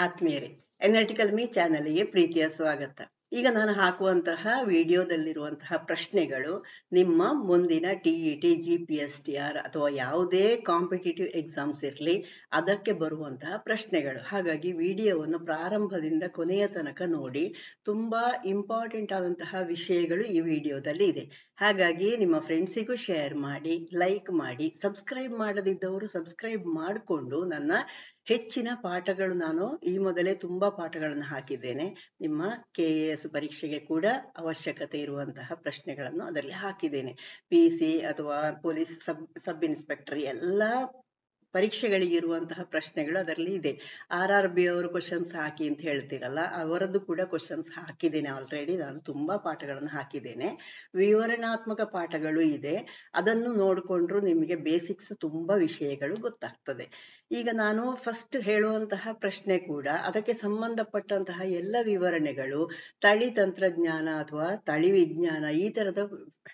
ಆತ್ಮೀಯರೇ, ಎನರ್ಟಿಕಲ್ ಮೀ ಚಾನೆಲ್ಗೆ ಪ್ರೀತಿಯ ಸ್ವಾಗತ. ಈಗ ನಾನು ಹಾಕುವಂತಹ ವಿಡಿಯೋದಲ್ಲಿರುವಂತಹ ಪ್ರಶ್ನೆಗಳು ನಿಮ್ಮ ಮುಂದಿನ TET, GPSTR ಅಥವಾ ಯಾವುದೇ ಕಾಂಪಿಟೇಟಿವ್ ಎಕ್ಸಾಮ್ಸ್ ಇರಲಿ ಅದಕ್ಕೆ ಬರುವಂತಹ ಪ್ರಶ್ನೆಗಳು. ಹಾಗಾಗಿ ವಿಡಿಯೋವನ್ನು ಪ್ರಾರಂಭದಿಂದ ಕೊನೆಯ ತನಕ ನೋಡಿ. ತುಂಬಾ ಇಂಪಾರ್ಟೆಂಟ್ ಆದಂತಹ ವಿಷಯಗಳು ಈ ವಿಡಿಯೋದಲ್ಲಿ ಇದೆ. ಹಾಗಾಗಿ ನಿಮ್ಮ ಫ್ರೆಂಡ್ಸಿಗೂ ಶೇರ್ ಮಾಡಿ, ಲೈಕ್ ಮಾಡಿ. ಸಬ್ಸ್ಕ್ರೈಬ್ ಮಾಡದಿದ್ದವರು ಸಬ್ಸ್ಕ್ರೈಬ್ ಮಾಡಿಕೊಂಡು ನನ್ನ ಹೆಚ್ಚಿನ ಪಾಠಗಳು, ನಾನು ಈ ಮೊದಲೇ ತುಂಬಾ ಪಾಠಗಳನ್ನು ಹಾಕಿದ್ದೇನೆ. ನಿಮ್ಮ KAS ಪರೀಕ್ಷೆಗೆ ಕೂಡ ಅವಶ್ಯಕತೆ ಇರುವಂತಹ ಪ್ರಶ್ನೆಗಳನ್ನು ಅದರಲ್ಲಿ ಹಾಕಿದ್ದೇನೆ. PC ಅಥವಾ ಪೊಲೀಸ್ ಸಬ್ ಇನ್ಸ್ಪೆಕ್ಟರ್ ಎಲ್ಲಾ ಪರೀಕ್ಷೆಗಳಿಗೆ ಇರುವಂತಹ ಪ್ರಶ್ನೆಗಳು ಅದರಲ್ಲಿ ಇದೆ. RRB ಅವರು ಕ್ವಶನ್ಸ್ ಹಾಕಿ ಅಂತ ಹೇಳ್ತೀರಲ್ಲ, ಅವರದ್ದು ಕೂಡ ಕ್ವಶನ್ಸ್ ಹಾಕಿದ್ದೇನೆ ಆಲ್ರೆಡಿ. ನಾನು ತುಂಬಾ ಪಾಠಗಳನ್ನು ಹಾಕಿದ್ದೇನೆ. ವಿವರಣಾತ್ಮಕ ಪಾಠಗಳು ಇದೆ, ಅದನ್ನು ನೋಡಿಕೊಂಡ್ರು ನಿಮಗೆ ಬೇಸಿಕ್ಸ್ ತುಂಬಾ ವಿಷಯಗಳು ಗೊತ್ತಾಗ್ತದೆ. ಈಗ ನಾನು ಫಸ್ಟ್ ಹೇಳುವಂತಹ ಪ್ರಶ್ನೆ ಕೂಡ ಅದಕ್ಕೆ ಸಂಬಂಧಪಟ್ಟಂತಹ ಎಲ್ಲ ವಿವರಣೆಗಳು ತಳಿ ತಂತ್ರಜ್ಞಾನ ಅಥವಾ ತಳಿ ವಿಜ್ಞಾನ ಈ ತರದ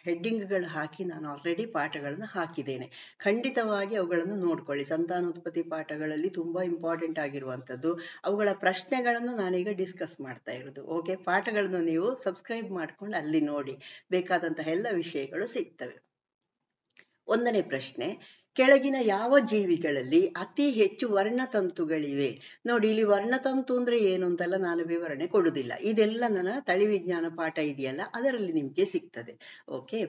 ಹೆಡ್ಡಿಂಗ್ಗಳು ಹಾಕಿ ನಾನು ಆಲ್ರೆಡಿ ಪಾಠಗಳನ್ನು ಹಾಕಿದ್ದೇನೆ. ಖಂಡಿತವಾಗಿ ಅವುಗಳನ್ನು ನೋಡ್ಕೊಳ್ಳಿ. ಸಂತಾನೋತ್ಪತ್ತಿ ಪಾಠಗಳಲ್ಲಿ ತುಂಬಾ ಇಂಪಾರ್ಟೆಂಟ್ ಆಗಿರುವಂತದ್ದು ಅವುಗಳ ಪ್ರಶ್ನೆಗಳನ್ನು ನಾನೀಗ ಡಿಸ್ಕಸ್ ಮಾಡ್ತಾ ಇರೋದು. ಓಕೆ, ಪಾಠಗಳನ್ನು ನೀವು ಸಬ್ಸ್ಕ್ರೈಬ್ ಮಾಡ್ಕೊಂಡು ಅಲ್ಲಿ ನೋಡಿ, ಬೇಕಾದಂತಹ ಎಲ್ಲ ವಿಷಯಗಳು ಸಿಗ್ತವೆ. ಒಂದನೇ ಪ್ರಶ್ನೆ, ಕೆಳಗಿನ ಯಾವ ಜೀವಿಗಳಲ್ಲಿ ಅತಿ ಹೆಚ್ಚು ವರ್ಣತಂತುಗಳಿವೆ? ನೋಡಿ, ಇಲ್ಲಿ ವರ್ಣತಂತು ಅಂದ್ರೆ ಏನು ಅಂತೆಲ್ಲ ನಾನು ವಿವರಣೆ ಕೊಡುವುದಿಲ್ಲ. ಇದೆಲ್ಲ ನನ್ನ ತಳಿ ವಿಜ್ಞಾನ ಪಾಠ ಇದೆಯಲ್ಲ ಅದರಲ್ಲಿ ನಿಮ್ಗೆ ಸಿಗ್ತದೆ. ಓಕೆ,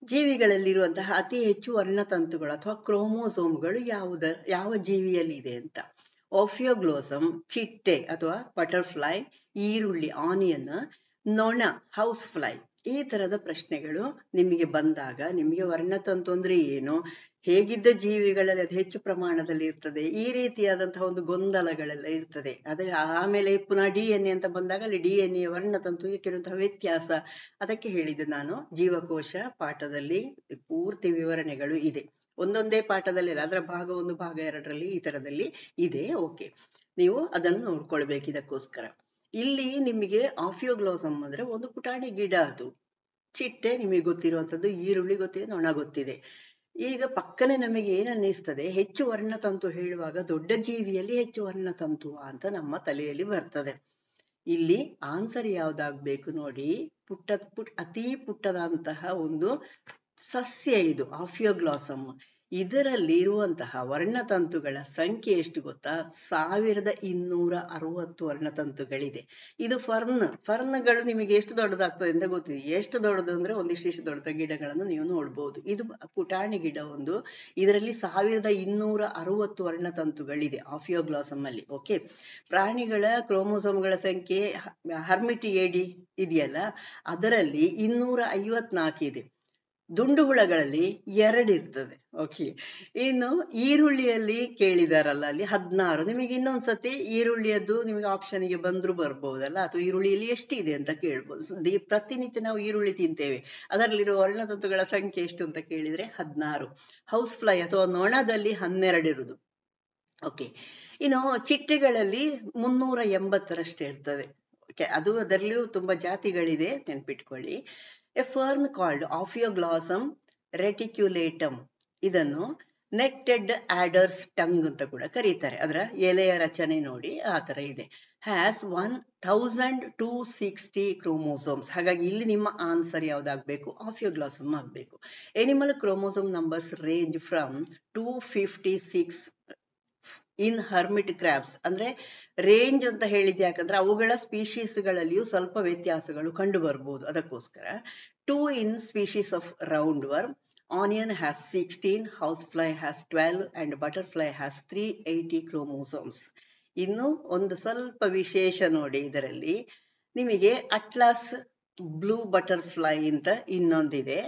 ಜೀವಿಗಳಲ್ಲಿರುವಂತಹ ಅತಿ ಹೆಚ್ಚು ವರ್ಣತಂತುಗಳು ಅಥವಾ ಕ್ರೋಮೋಸೋಮ್ಗಳು ಯಾವ ಜೀವಿಯಲ್ಲಿ ಇದೆ ಅಂತ. ಆಫಿಯೋಗ್ಲೋಸಮ್, ಚಿಟ್ಟೆ ಅಥವಾ ಬಟರ್ಫ್ಲೈ, ಈರುಳ್ಳಿ ಆನಿಯನ್, ನೊಣ ಹೌಸ್ ಫ್ಲೈ. ಈ ತರದ ಪ್ರಶ್ನೆಗಳು ನಿಮಗೆ ಬಂದಾಗ ನಿಮಗೆ ವರ್ಣತಂತು ಅಂದ್ರೆ ಏನು, ಹೇಗಿದ್ದ ಜೀವಿಗಳಲ್ಲಿ ಅದು ಹೆಚ್ಚು ಪ್ರಮಾಣದಲ್ಲಿ ಇರ್ತದೆ, ಈ ರೀತಿಯಾದಂತಹ ಒಂದು ಗೊಂದಲಗಳೆಲ್ಲ ಇರ್ತದೆ. ಅದೇ ಆಮೇಲೆ ಪುನಃ DNA ಅಂತ ಬಂದಾಗ ಅಲ್ಲಿ DNA ವರ್ಣತಂತು ಇದಕ್ಕಿರುವಂತಹ ವ್ಯತ್ಯಾಸ ಅದಕ್ಕೆ ಹೇಳಿದ್ದು ನಾನು. ಜೀವಕೋಶ ಪಾಠದಲ್ಲಿ ಪೂರ್ತಿ ವಿವರಣೆಗಳು ಇದೆ, ಒಂದೊಂದೇ ಪಾಠದಲ್ಲಿ ಅಲ್ಲ, ಅದರ ಭಾಗ 1, ಭಾಗ 2ರಲ್ಲಿ ಈ ತರದಲ್ಲಿ ಇದೆ. ಓಕೆ, ನೀವು ಅದನ್ನು ನೋಡ್ಕೊಳ್ಬೇಕು. ಇದಕ್ಕೋಸ್ಕರ ಇಲ್ಲಿ ನಿಮಗೆ ಆಫಿಯೋಗ್ಲೋಸಮ್ ಅಂದ್ರೆ ಒಂದು ಪುಟಾಣಿ ಗಿಡ, ಅದು ಚಿಟ್ಟೆ ನಿಮಗೆ ಗೊತ್ತಿರುವಂತದ್ದು, ಈರುಳ್ಳಿ ಗೊತ್ತಿದೆ, ನೊಣ ಗೊತ್ತಿದೆ. ಈಗ ಪಕ್ಕನೆ ನಮಗೆ ಏನ್ ಅನ್ನಿಸ್ತದೆ, ಹೆಚ್ಚು ವರ್ಣತಂತು ಹೇಳುವಾಗ ದೊಡ್ಡ ಜೀವಿಯಲ್ಲಿ ಹೆಚ್ಚು ವರ್ಣತಂತು ಅಂತ ನಮ್ಮ ತಲೆಯಲ್ಲಿ ಬರ್ತದೆ. ಇಲ್ಲಿ ಆನ್ಸರ್ ಯಾವ್ದಾಗ್ಬೇಕು ನೋಡಿ, ಅತಿ ಪುಟ್ಟದಂತಹ ಒಂದು ಸಸ್ಯ ಇದು ಫಿಯೋಗ್ಲಾಸಮ್. ಇದರಲ್ಲಿ ಇರುವಂತಹ ವರ್ಣತಂತುಗಳ ಸಂಖ್ಯೆ ಎಷ್ಟು ಗೊತ್ತಾ? 1260 ವರ್ಣತಂತುಗಳಿದೆ. ಇದು ಫರ್ನ್ಗಳು ನಿಮಗೆ ಎಷ್ಟು ದೊಡ್ಡದಾಗ್ತದೆ ಅಂತ ಗೊತ್ತಿದೆ. ಎಷ್ಟು ದೊಡ್ಡದು ಅಂದ್ರೆ ಒಂದಿಷ್ಟು ದೊಡ್ಡ ಗಿಡಗಳನ್ನು ನೀವು ನೋಡ್ಬೋದು. ಇದು ಪುಟಾಣಿ ಗಿಡ ಒಂದು, ಇದರಲ್ಲಿ 1260 ವರ್ಣತಂತುಗಳಿದೆ ಆಫಿಯೋಗ್ಲಾಸಮ್ ಅಲ್ಲಿ. ಓಕೆ, ಪ್ರಾಣಿಗಳ ಕ್ರೋಮೋಸೋಮ್ಗಳ ಸಂಖ್ಯೆ ಹರ್ಮಿಟಿಯೇಡಿ ಇದೆಯಲ್ಲ ಅದರಲ್ಲಿ 254 ಇದೆ. ದುಂಡು ಹುಳಗಳಲ್ಲಿ 2 ಇರ್ತದೆ. ಓಕೆ, ಇನ್ನು ಈರುಳ್ಳಿಯಲ್ಲಿ ಕೇಳಿದಾರಲ್ಲ ಅಲ್ಲಿ 16. ನಿಮಗೆ ಇನ್ನೊಂದ್ಸತಿ ಈರುಳ್ಳಿಯದ್ದು ನಿಮಗೆ ಆಪ್ಷನ್ಗೆ ಬಂದ್ರು ಬರ್ಬೋದಲ್ಲ, ಅಥವಾ ಈರುಳ್ಳಿಯಲ್ಲಿ ಎಷ್ಟಿದೆ ಅಂತ ಕೇಳ್ಬೋದು. ಪ್ರತಿನಿತ್ಯ ನಾವು ಈರುಳ್ಳಿ ತಿಂತೇವೆ, ಅದರಲ್ಲಿರುವ ವರ್ಣತಂತುಗಳ ಸಂಖ್ಯೆ ಎಷ್ಟು ಅಂತ ಕೇಳಿದ್ರೆ 16. ಹೌಸ್ ಫ್ಲೈ ಅಥವಾ ನೊಣದಲ್ಲಿ 12 ಇರುವುದು. ಓಕೆ, ಇನ್ನು ಚಿಟ್ಟೆಗಳಲ್ಲಿ 380ರಷ್ಟೇ ಇರ್ತದೆ. ಓಕೆ, ಅದರಲ್ಲಿಯೂ ತುಂಬಾ ಜಾತಿಗಳಿದೆ, ನೆನ್ಪಿಟ್ಕೊಳ್ಳಿ. ಎ ಫರ್ನ್ ಕಾಲ್ಡ್ ಆಫಿಯೋಗ್ಲಾಸಮ್ ರೆಟಿಕ್ಯುಲೇಟಮ್, ಇದನ್ನು ನೆಟ್ಟೆಡ್ ಆಡರ್ಸ್ ಟಂಗ್ ಅಂತ ಕೂಡ ಕರೀತಾರೆ. ಅದರ ಎಲೆಯ ರಚನೆ ನೋಡಿ ಆ ತರ ಇದೆ. Has 1260 chromosomes. ಹಾಗಾಗಿ ಇಲ್ಲಿ ನಿಮ್ಮ ಆನ್ಸರ್ ಯಾವ್ದಾಗ್ಬೇಕು? ಆಫಿಯೋಗ್ಲಾಸಮ್ ಆಗ್ಬೇಕು. Animal chromosome numbers range from 256 in hermit crabs. ಅಂದ್ರೆ ರೇಂಜ್ ಅಂತ ಹೇಳಿದ್ ಯಾಕಂದ್ರೆ ಅವುಗಳ ಸ್ಪೀಶೀಸ್ಗಳಲ್ಲಿಯೂ ಸ್ವಲ್ಪ ವ್ಯತ್ಯಾಸಗಳು ಕಂಡು ಬರ್ಬೋದು, ಅದಕ್ಕೋಸ್ಕರ. 2 in species of round worm. Onion has 16, house fly has 12 and butterfly has 380 chromosomes. ಇನ್ನು ಒಂದು ಸ್ವಲ್ಪ ವಿಶೇಷ ನೋಡಿ, ಇದರಲ್ಲಿ ನಿಮಗೆ ಅಟ್ಲಾಸ್ ಬ್ಲೂ ಬಟರ್ಫ್ಲೈ ಅಂತ ಇನ್ನೊಂದಿದೆ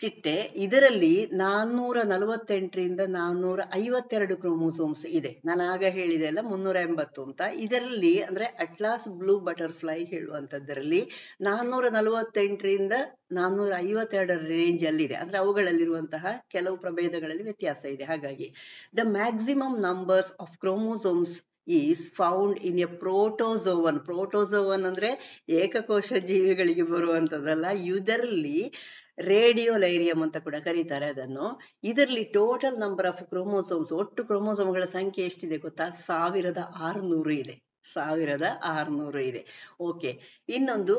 ಚಿಟ್ಟೆ. ಇದರಲ್ಲಿ 448ರಿಂದ 452 ಕ್ರೋಮೋಸೋಮ್ಸ್ ಇದೆ. ನಾನು ಆಗ ಹೇಳಿದೆ ಅಲ್ಲ 380 ಅಂತ. ಇದರಲ್ಲಿ ಅಂದ್ರೆ ಅಟ್ಲಾಸ್ ಬ್ಲೂ ಬಟರ್ಫ್ಲೈ ಹೇಳುವಂತದ್ರಲ್ಲಿ 448ರಿಂದ 452 ರೇಂಜ್ ಅಲ್ಲಿದೆ. ಅಂದ್ರೆ ಅವುಗಳಲ್ಲಿರುವಂತಹ ಕೆಲವು ಪ್ರಭೇದಗಳಲ್ಲಿ ವ್ಯತ್ಯಾಸ ಇದೆ. ಹಾಗಾಗಿ the maximum numbers of chromosomes is found in a protozoan. Protozoan ಅಂದ್ರೆ ಏಕಕೋಶ ಜೀವಿಗಳಿಗೆ ಬರುವಂತದ್ದಲ್ಲ. ಇದರಲ್ಲಿ ರೇಡಿಯೋಲೈರಿಯಂ ಅಂತ ಕೂಡ ಕರೀತಾರೆ ಅದನ್ನು. ಇದರಲ್ಲಿ ಟೋಟಲ್ ನಂಬರ್ ಆಫ್ ಕ್ರೋಮೋಸೋಮ್ಸ್, ಒಟ್ಟು ಕ್ರೋಮೋಸೋಮ್ಗಳ ಸಂಖ್ಯೆ ಎಷ್ಟಿದೆ ಗೊತ್ತಾ? 1600 ಇದೆ. 1600 ಇದೆ. ಓಕೆ, ಇನ್ನೊಂದು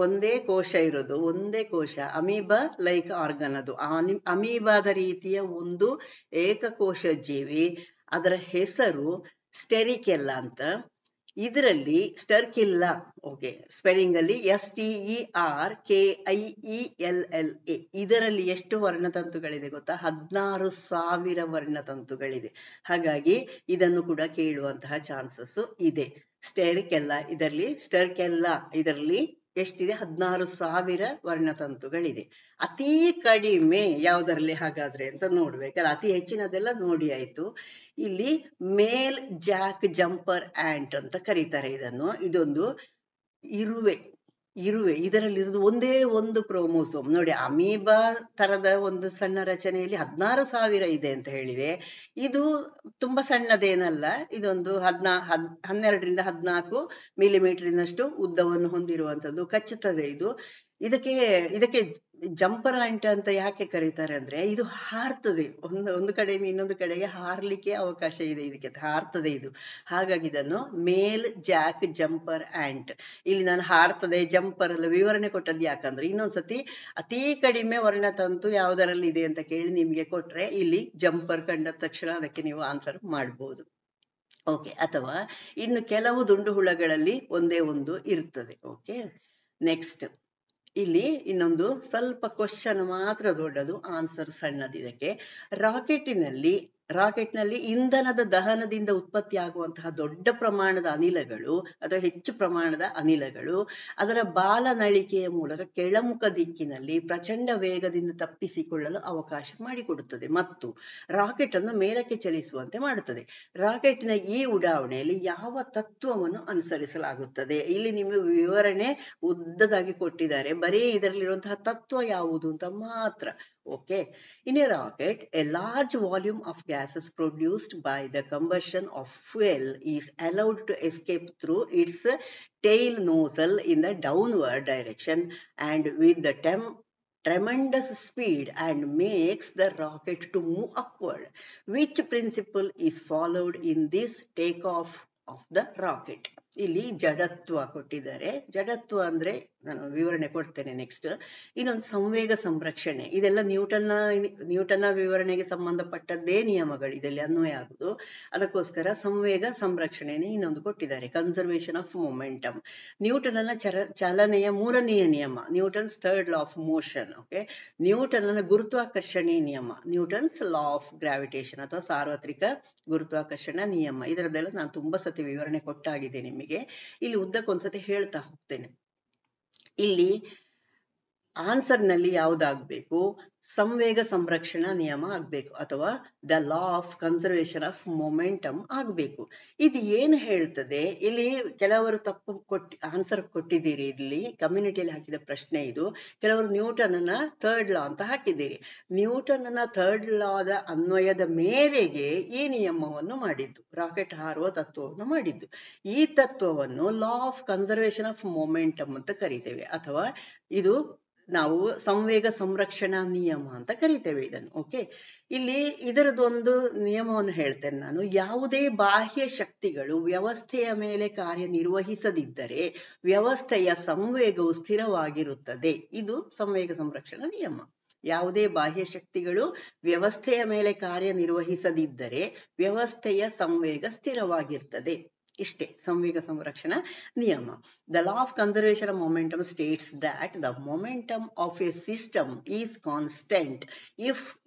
ಒಂದೇ ಕೋಶ ಇರೋದು, ಒಂದೇ ಕೋಶ, ಅಮೀಬಾ ಲೈಕ್ ಆರ್ಗನ್. ಅದು ಅಮೀಬಾದ ರೀತಿಯ ಒಂದು ಏಕಕೋಶ ಜೀವಿ. ಅದರ ಹೆಸರು ಸ್ಟೆರಿಕೆಲ್ಲಾ ಅಂತ. ಇದರಲ್ಲಿ ಸ್ಟರ್ಕಿಲ್ಲಾ, ಓಕೆ, ಸ್ಪೆಲ್ಲಿಂಗ್ ಅಲ್ಲಿ STERKIELLA. ಇದರಲ್ಲಿ ಎಷ್ಟು ವರ್ಣತಂತುಗಳಿದೆ ಗೊತ್ತಾ? 16,000 ವರ್ಣತಂತುಗಳಿದೆ. ಹಾಗಾಗಿ ಇದನ್ನು ಕೂಡ ಕೇಳುವಂತಹ ಚಾನ್ಸಸ್ ಇದೆ. ಸ್ಟೆರಿಕೆಲ್ಲಾ ಇದರಲ್ಲಿ ಎಷ್ಟಿದೆ? 16,000 ವರ್ಣತಂತುಗಳಿದೆ. ಅತಿ ಕಡಿಮೆ ಯಾವುದರಲ್ಲಿ ಹಾಗಾದ್ರೆ ಅಂತ ನೋಡ್ಬೇಕಲ್ಲ. ಅತಿ ಹೆಚ್ಚಿನದೆಲ್ಲ ನೋಡಿ ಆಯ್ತು. ಇಲ್ಲಿ ಮೇಲ್ ಜಾಕ್ ಜಂಪರ್ ಆಂಟ್ ಅಂತ ಕರೀತಾರೆ ಇದನ್ನು. ಇದೊಂದು ಇರುವೆ. ಇದರಲ್ಲಿರೋದು ಒಂದೇ ಒಂದು ಕ್ರೋಮೋಸೋಮ್. ನೋಡಿ, ಅಮೀಬಾ ತರದ ಒಂದು ಸಣ್ಣ ರಚನೆಯಲ್ಲಿ 16,000 ಇದೆ ಅಂತ ಹೇಳಿದೆ. ಇದು ತುಂಬಾ ಸಣ್ಣದೇನಲ್ಲ. ಇದೊಂದು 12ರಿಂದ 14 ಮಿಲಿಮೀಟರ್ನಷ್ಟು ಉದ್ದವನ್ನು ಹೊಂದಿರುವಂತದ್ದು. ಕಚ್ಚುತ್ತದೆ ಇದು. ಇದಕ್ಕೆ ಜಂಪರ್ ಆಂಟ್ ಅಂತ ಯಾಕೆ ಕರೀತಾರೆ ಅಂದ್ರೆ, ಇದು ಹಾರ್ತದೆ. ಒಂದು ಕಡೆಯಿಂದ ಇನ್ನೊಂದು ಕಡೆಗೆ ಹಾರ್ಲಿಕ್ಕೆ ಅವಕಾಶ ಇದೆ ಇದಕ್ಕೆ, ಹಾರ್ತದೆ ಇದು. ಹಾಗಾಗಿ ಇದನ್ನು ಮೇಲ್ ಜಾಕ್ ಜಂಪರ್ ಆಂಟ್. ಇಲ್ಲಿ ನಾನು ಹಾರ್ತದೆ, ಜಂಪರ್ ಎಲ್ಲ ವಿವರಣೆ ಕೊಟ್ಟದ್ದು ಯಾಕಂದ್ರೆ, ಇನ್ನೊಂದ್ಸತಿ ಅತಿ ಕಡಿಮೆ ವರ್ಣತಂತು ಯಾವುದರಲ್ಲಿ ಇದೆ ಅಂತ ಕೇಳಿ ನಿಮ್ಗೆ ಕೊಟ್ರೆ, ಇಲ್ಲಿ ಜಂಪರ್ ಕಂಡ ತಕ್ಷಣ ಅದಕ್ಕೆ ನೀವು ಆನ್ಸರ್ ಮಾಡ್ಬೋದು. ಓಕೆ, ಅಥವಾ ಇನ್ನು ಕೆಲವು ದುಂಡು ಹುಳಗಳಲ್ಲಿ ಒಂದೇ ಒಂದು ಇರ್ತದೆ. ಓಕೆ, ನೆಕ್ಸ್ಟ್ ಇಲ್ಲಿ ಇನ್ನೊಂದು ಸ್ವಲ್ಪ ಕ್ವಶನ್ ಮಾತ್ರ ದೊಡ್ಡದು, ಆನ್ಸರ್ ಸಣ್ಣದು. ಇದಕ್ಕೆ ರಾಕೆಟ್ನಲ್ಲಿ ಇಂಧನದ ದಹನದಿಂದ ಉತ್ಪತ್ತಿಯಾಗುವಂತಹ ದೊಡ್ಡ ಪ್ರಮಾಣದ ಅನಿಲಗಳು ಅಥವಾ ಹೆಚ್ಚು ಪ್ರಮಾಣದ ಅನಿಲಗಳು ಅದರ ಬಾಲನಳಿಕೆಯ ಮೂಲಕ ಕೆಳಮುಖ ದಿಕ್ಕಿನಲ್ಲಿ ಪ್ರಚಂಡ ವೇಗದಿಂದ ತಪ್ಪಿಸಿಕೊಳ್ಳಲು ಅವಕಾಶ ಮಾಡಿಕೊಡುತ್ತದೆ ಮತ್ತು ರಾಕೆಟ್ ಅನ್ನು ಮೇಲಕ್ಕೆ ಚಲಿಸುವಂತೆ ಮಾಡುತ್ತದೆ. ರಾಕೆಟ್ನ ಈ ಉಡಾವಣೆಯಲ್ಲಿ ಯಾವ ತತ್ವವನ್ನು ಅನುಸರಿಸಲಾಗುತ್ತದೆ? ಇಲ್ಲಿ ನಿಮಗೆ ವಿವರಣೆ ಉದ್ದದಾಗಿ ಕೊಟ್ಟಿದ್ದಾರೆ. ಬರೀ ಇದರಲ್ಲಿರುವಂತಹ ತತ್ವ ಯಾವುದು ಅಂತ ಮಾತ್ರ. Okay, in a rocket, a large volume of gases produced by the combustion of fuel is allowed to escape through its tail nozzle in the downward direction and with the tremendous speed and makes the rocket to move upward. Which principle is followed in this takeoff of the rocket? ಇಲ್ಲಿ ಜಡತ್ವ ಕೊಟ್ಟಿದ್ದಾರೆ. ಜಡತ್ವ ಅಂದ್ರೆ ನಾನು ವಿವರಣೆ ಕೊಡ್ತೇನೆ next. ಇನ್ನೊಂದು ಸಂವೇಗ ಸಂರಕ್ಷಣೆ. ಇದೆಲ್ಲ ನ್ಯೂಟನ್ನ ವಿವರಣೆಗೆ ಸಂಬಂಧಪಟ್ಟದ್ದೇ ನಿಯಮಗಳು ಇದರಲ್ಲಿ ಅನ್ವಯ ಆಗುದು. ಅದಕ್ಕೋಸ್ಕರ ಸಂವೇಗ ಸಂರಕ್ಷಣೆನೇ ಇನ್ನೊಂದು ಕೊಟ್ಟಿದ್ದಾರೆ, ಕನ್ಸರ್ವೇಷನ್ ಆಫ್ ಮೊಮೆಂಟಮ್. ನ್ಯೂಟನ್ನ ಚಲನೆಯ 3ನೆಯ ನಿಯಮ, Newton's third law of motion. Okay, ನ್ಯೂಟನ್ನ ಗುರುತ್ವಾಕರ್ಷಣೆ ನಿಯಮ, ನ್ಯೂಟನ್ಸ್ ಲಾ ಆಫ್ ಗ್ರಾವಿಟೇಷನ್ ಅಥವಾ ಸಾರ್ವತ್ರಿಕ ಗುರುತ್ವಾಕರ್ಷಣಾ ನಿಯಮ. ಇದರದ್ದೆಲ್ಲ ನಾನು ತುಂಬಾ ಸತಿ ವಿವರಣೆ ಕೊಟ್ಟಾಗಿದೆ ನಿಮಗೆ. ಇಲ್ಲಿ ಉದ್ದಕ್ಕೊಂದ್ಸತಿ ಹೇಳ್ತಾ ಹೋಗ್ತೇನೆ. ಇಲ್ಲಿ ಆನ್ಸರ್ ನಲ್ಲಿ ಯಾವ್ದಾಗ್ಬೇಕು? ಸಂವೇಗ ಸಂರಕ್ಷಣಾ ನಿಯಮ ಆಗ್ಬೇಕು ಅಥವಾ the law of conservation of momentum ಆಗ್ಬೇಕು. ಇದು ಏನು ಹೇಳ್ತದೆ? ಇಲ್ಲಿ ಕೆಲವರು ತಪ್ಪು ಆನ್ಸರ್ ಕೊಟ್ಟಿದ್ದೀರಿ. ಇಲ್ಲಿ ಕಮ್ಯುನಿಟಿಯಲ್ಲಿ ಹಾಕಿದ ಪ್ರಶ್ನೆ ಇದು. ಕೆಲವರು ನ್ಯೂಟನ್ನ ಥರ್ಡ್ ಲಾ ಅಂತ ಹಾಕಿದ್ದೀರಿ. ನ್ಯೂಟನ್ನ ಥರ್ಡ್ ಲಾದ ಅನ್ವಯದ ಮೇರೆಗೆ ಈ ನಿಯಮವನ್ನು ಮಾಡಿದ್ದು, ರಾಕೆಟ್ ಹಾರುವ ತತ್ವವನ್ನು ಮಾಡಿದ್ದು. ಈ ತತ್ವವನ್ನು law of conservation of momentum ಅಂತ ಕರಿತೇವೆ ಅಥವಾ ಇದು ನಾವು ಸಂವೇಗ ಸಂರಕ್ಷಣಾ ನಿಯಮ ಅಂತ ಕರಿತೇವೆ ಇದನ್ನು. ಓಕೆ, ಇಲ್ಲಿ ಇದರದೊಂದು ನಿಯಮವನ್ನು ಹೇಳ್ತೇನೆ ನಾನು. ಯಾವುದೇ ಬಾಹ್ಯ ಶಕ್ತಿಗಳು ವ್ಯವಸ್ಥೆಯ ಮೇಲೆ ಕಾರ್ಯನಿರ್ವಹಿಸದಿದ್ದರೆ ವ್ಯವಸ್ಥೆಯ ಸಂವೇಗವು ಸ್ಥಿರವಾಗಿರುತ್ತದೆ. ಇದು ಸಂವೇಗ ಸಂರಕ್ಷಣಾ ನಿಯಮ. ಯಾವುದೇ ಬಾಹ್ಯ ಶಕ್ತಿಗಳು ವ್ಯವಸ್ಥೆಯ ಮೇಲೆ ಕಾರ್ಯನಿರ್ವಹಿಸದಿದ್ದರೆ ವ್ಯವಸ್ಥೆಯ ಸಂವೇಗ ಸ್ಥಿರವಾಗಿರ್ತದೆ. ಇಷ್ಟೇ ಸಂವೇಗ ಸಂರಕ್ಷಣಾ ನಿಯಮ. The law of conservation of momentum states that the momentum of a system is constant if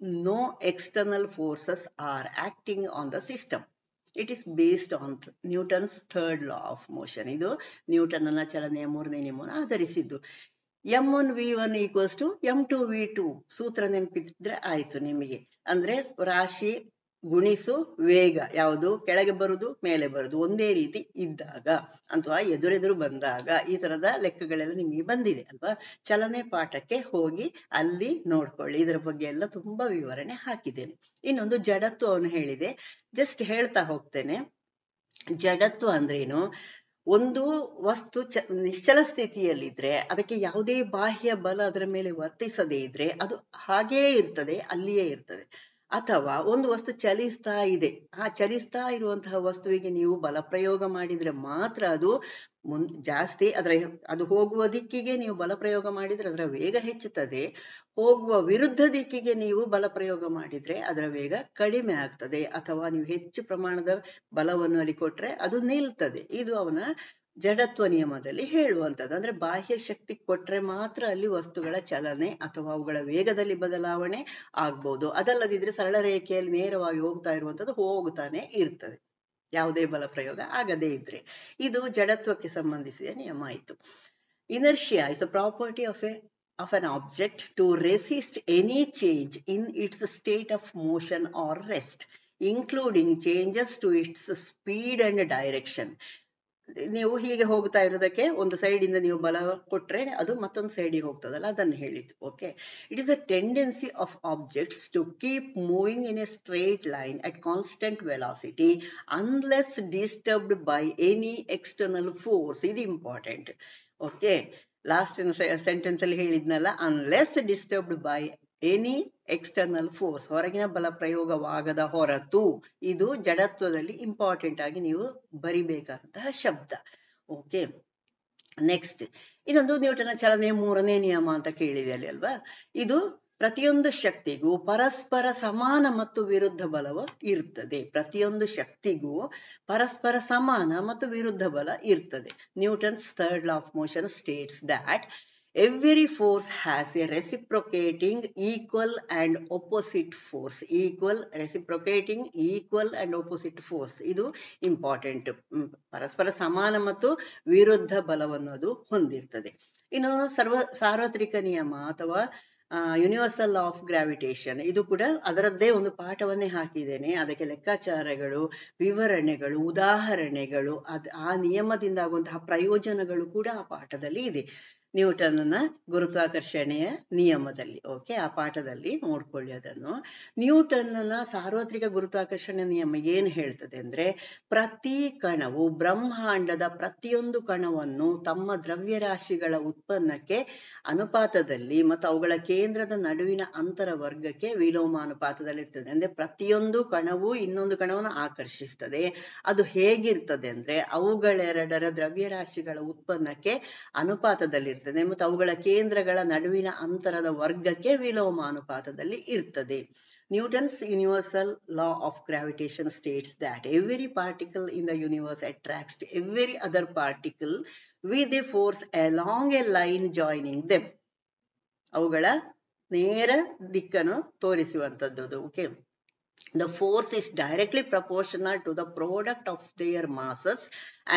no external forces are acting on the system. It is based on Newton's third law of motion. ಇದು ನ್ಯೂಟನ್ನ ಚಲನೆಯ 3ನೇ ನಿಯಮವನ್ನು ಆಧರಿಸಿದ್ದು. m1v1 = m2v2 ಸೂತ್ರ ನೆನಪಿದ್ರೆ ಆಯ್ತು ನಿಮಗೆ. ಅಂದ್ರೆ ರಾಶಿ ಗುಣಿಸು ವೇಗ, ಯಾವುದು ಕೆಳಗೆ ಬರುದು ಮೇಲೆ ಬರುದು ಒಂದೇ ರೀತಿ ಇದ್ದಾಗ ಅಥವಾ ಎದುರೆದುರು ಬಂದಾಗ ಈ ತರದ ಲೆಕ್ಕಗಳೆಲ್ಲ ನಿಮಗೆ ಬಂದಿದೆ ಅಲ್ವಾ? ಚಲನೆ ಪಾಠಕ್ಕೆ ಹೋಗಿ ಅಲ್ಲಿ ನೋಡ್ಕೊಳ್ಳಿ. ಇದರ ಬಗ್ಗೆ ಎಲ್ಲ ತುಂಬಾ ವಿವರಣೆ ಹಾಕಿದ್ದೇನೆ. ಇನ್ನೊಂದು ಜಡತ್ವವನ್ನು ಹೇಳಿದೆ, ಜಸ್ಟ್ ಹೇಳ್ತಾ ಹೋಗ್ತೇನೆ. ಜಡತ್ವ ಅಂದ್ರೇನು? ಒಂದು ವಸ್ತು ನಿಶ್ಚಲ ಸ್ಥಿತಿಯಲ್ಲಿದ್ರೆ ಅದಕ್ಕೆ ಯಾವುದೇ ಬಾಹ್ಯ ಬಲ ಅದರ ಮೇಲೆ ವರ್ತಿಸದೇ ಇದ್ರೆ ಅದು ಹಾಗೇ ಇರ್ತದೆ, ಅಲ್ಲಿಯೇ ಇರ್ತದೆ. ಅಥವಾ ಒಂದು ವಸ್ತು ಚಲಿಸ್ತಾ ಇದೆ, ಆ ಚಲಿಸ್ತಾ ಇರುವಂತಹ ವಸ್ತುವಿಗೆ ನೀವು ಬಲ ಪ್ರಯೋಗ ಮಾಡಿದ್ರೆ ಮಾತ್ರ ಅದು ಜಾಸ್ತಿ ಅದು ಹೋಗುವ ದಿಕ್ಕಿಗೆ ನೀವು ಬಲ ಪ್ರಯೋಗ ಮಾಡಿದ್ರೆ ಅದರ ವೇಗ ಹೆಚ್ಚುತ್ತದೆ. ಹೋಗುವ ವಿರುದ್ಧ ದಿಕ್ಕಿಗೆ ನೀವು ಬಲ ಪ್ರಯೋಗ ಮಾಡಿದ್ರೆ ಅದರ ವೇಗ ಕಡಿಮೆ ಆಗ್ತದೆ. ಅಥವಾ ನೀವು ಹೆಚ್ಚು ಪ್ರಮಾಣದ ಬಲವನ್ನು ಅಲ್ಲಿ ಕೊಟ್ರೆ ಅದು ನಿಲ್ತದೆ. ಇದು ಅವನ ಜಡತ್ವ ನಿಯಮದಲ್ಲಿ ಹೇಳುವಂಥದ್ದು. ಅಂದ್ರೆ ಬಾಹ್ಯ ಶಕ್ತಿ ಕೊಟ್ರೆ ಮಾತ್ರ ಅಲ್ಲಿ ವಸ್ತುಗಳ ಚಲನೆ ಅಥವಾ ಅವುಗಳ ವೇಗದಲ್ಲಿ ಬದಲಾವಣೆ ಆಗ್ಬೋದು. ಅದಲ್ಲದಿದ್ರೆ ಸರಳ ರೇಖೆಯಲ್ಲಿ ನೇರವಾಗಿ ಹೋಗ್ತಾ ಇರುವಂಥದ್ದು ಹೋಗ್ತಾನೆ ಇರ್ತದೆ, ಯಾವುದೇ ಬಲ ಪ್ರಯೋಗ ಆಗದೇ ಇದ್ರೆ. ಇದು ಜಡತ್ವಕ್ಕೆ ಸಂಬಂಧಿಸಿದ ನಿಯಮ ಆಯಿತು. Inertia is a property of an object to resist any change in its state of motion or rest, including changes to its speed and direction. ನೀವು ಹೀಗೆ ಹೋಗ್ತಾ ಇರೋದಕ್ಕೆ ಒಂದು ಸೈಡ್ ಇಂದ ನೀವು ಬಲ ಕೊಟ್ರೆ ಅದು ಮತ್ತೊಂದು ಸೈಡಿಗೆ ಹೋಗ್ತದಲ್ಲ, ಅದನ್ನು ಹೇಳಿದ್ದು. Okay, it is a tendency of objects to keep moving in a straight line at constant velocity unless disturbed by any external force. ಇದು ಇಂಪಾರ್ಟೆಂಟ್. ಓಕೆ, ಲಾಸ್ಟ್ ಸೆಂಟೆನ್ಸ್ ಅಲ್ಲಿ ಹೇಳಿದ್ನಲ್ಲ, unless disturbed by any external force, ಹೊರಗಿನ ಬಲ ಪ್ರಯೋಗವಾಗದ ಹೊರತು. ಇದು ಜಡತ್ವದಲ್ಲಿ important ಆಗಿ ನೀವು ಬರಿಬೇಕಾದಂತಹ ಶಬ್ದ. ಓಕೆ, ನೆಕ್ಸ್ಟ್ ಇನ್ನೊಂದು ನ್ಯೂಟನ್ನ ಚಲನೆಯ 3ನೇ ನಿಯಮ ಅಂತ ಕೇಳಿದೆ ಅಲ್ವಾ. ಇದು ಪ್ರತಿಯೊಂದು ಶಕ್ತಿಗೂ ಪರಸ್ಪರ ಸಮಾನ ಮತ್ತು ವಿರುದ್ಧ ಬಲವು ಇರ್ತದೆ. ಪ್ರತಿಯೊಂದು ಶಕ್ತಿಗೂ ಪರಸ್ಪರ ಸಮಾನ ಮತ್ತು ವಿರುದ್ಧ ಬಲ ಇರ್ತದೆ. Newton's third law of motion States that every force has a reciprocating equal and opposite force. reciprocating equal and opposite force. ಇದು ಇಂಪಾರ್ಟೆಂಟ್. ಪರಸ್ಪರ ಸಮಾನ ಮತ್ತು ವಿರುದ್ಧ ಬಲವನ್ನು ಅದು ಹೊಂದಿರ್ತದೆ. ಇನ್ನು ಸಾರ್ವತ್ರಿಕ ನಿಯಮ ಅಥವಾ ಯೂನಿವರ್ಸಲ್ ಆಫ್ ಗ್ರಾವಿಟೇಷನ್, ಇದು ಕೂಡ ಅದರದ್ದೇ ಒಂದು ಪಾಠವನ್ನೇ ಹಾಕಿದ್ದೇನೆ. ಅದಕ್ಕೆ ಲೆಕ್ಕಾಚಾರಗಳು, ವಿವರಣೆಗಳು, ಉದಾಹರಣೆಗಳು, ಆ ನಿಯಮದಿಂದ ಆಗುವಂತಹ ಪ್ರಯೋಜನಗಳು ಕೂಡ ಆ ಪಾಠದಲ್ಲಿ ಇದೆ, ನ್ಯೂಟನ್ನ ಗುರುತ್ವಾಕರ್ಷಣೆಯ ನಿಯಮದಲ್ಲಿ. ಓಕೆ, ಆ ಪಾಠದಲ್ಲಿ ನೋಡ್ಕೊಳ್ಳಿ ಅದನ್ನು. ನ್ಯೂಟನ್ನ ಸಾರ್ವತ್ರಿಕ ಗುರುತ್ವಾಕರ್ಷಣೆ ನಿಯಮ ಏನು ಹೇಳ್ತದೆ ಅಂದ್ರೆ, ಪ್ರತಿ ಕಣವು ಬ್ರಹ್ಮಾಂಡದ ಪ್ರತಿಯೊಂದು ಕಣವನ್ನು ತಮ್ಮ ದ್ರವ್ಯರಾಶಿಗಳ ಉತ್ಪನ್ನಕ್ಕೆ ಅನುಪಾತದಲ್ಲಿ ಮತ್ತು ಅವುಗಳ ಕೇಂದ್ರದ ನಡುವಿನ ಅಂತರ ವರ್ಗಕ್ಕೆ ವಿಲೋಮಾನುಪಾತದಲ್ಲಿರ್ತದೆ. ಅಂದ್ರೆ ಪ್ರತಿಯೊಂದು ಕಣವು ಇನ್ನೊಂದು ಕಣವನ್ನು ಆಕರ್ಷಿಸ್ತದೆ. ಅದು ಹೇಗಿರ್ತದೆ ಅಂದ್ರೆ ಅವುಗಳೆರಡರ ದ್ರವ್ಯರಾಶಿಗಳ ಉತ್ಪನ್ನಕ್ಕೆ ಅನುಪಾತದಲ್ಲಿರ್ತದೆ ಮತ್ತು ಅವುಗಳ ಕೇಂದ್ರಗಳ ನಡುವಿನ ಅಂತರದ ವರ್ಗಕ್ಕೆ ವಿಲೋಮಾನುಪಾತದಲ್ಲಿ ಇರ್ತದೆ. Newton's universal law of gravitation states that every particle in the universe attracts every other particle with a force along a line joining them. ಅವುಗಳ ನೇರ ದಿಕ್ಕನ್ನು ತೋರಿಸುವಂತದ್ದು. Okay, the force is directly proportional to the product of their masses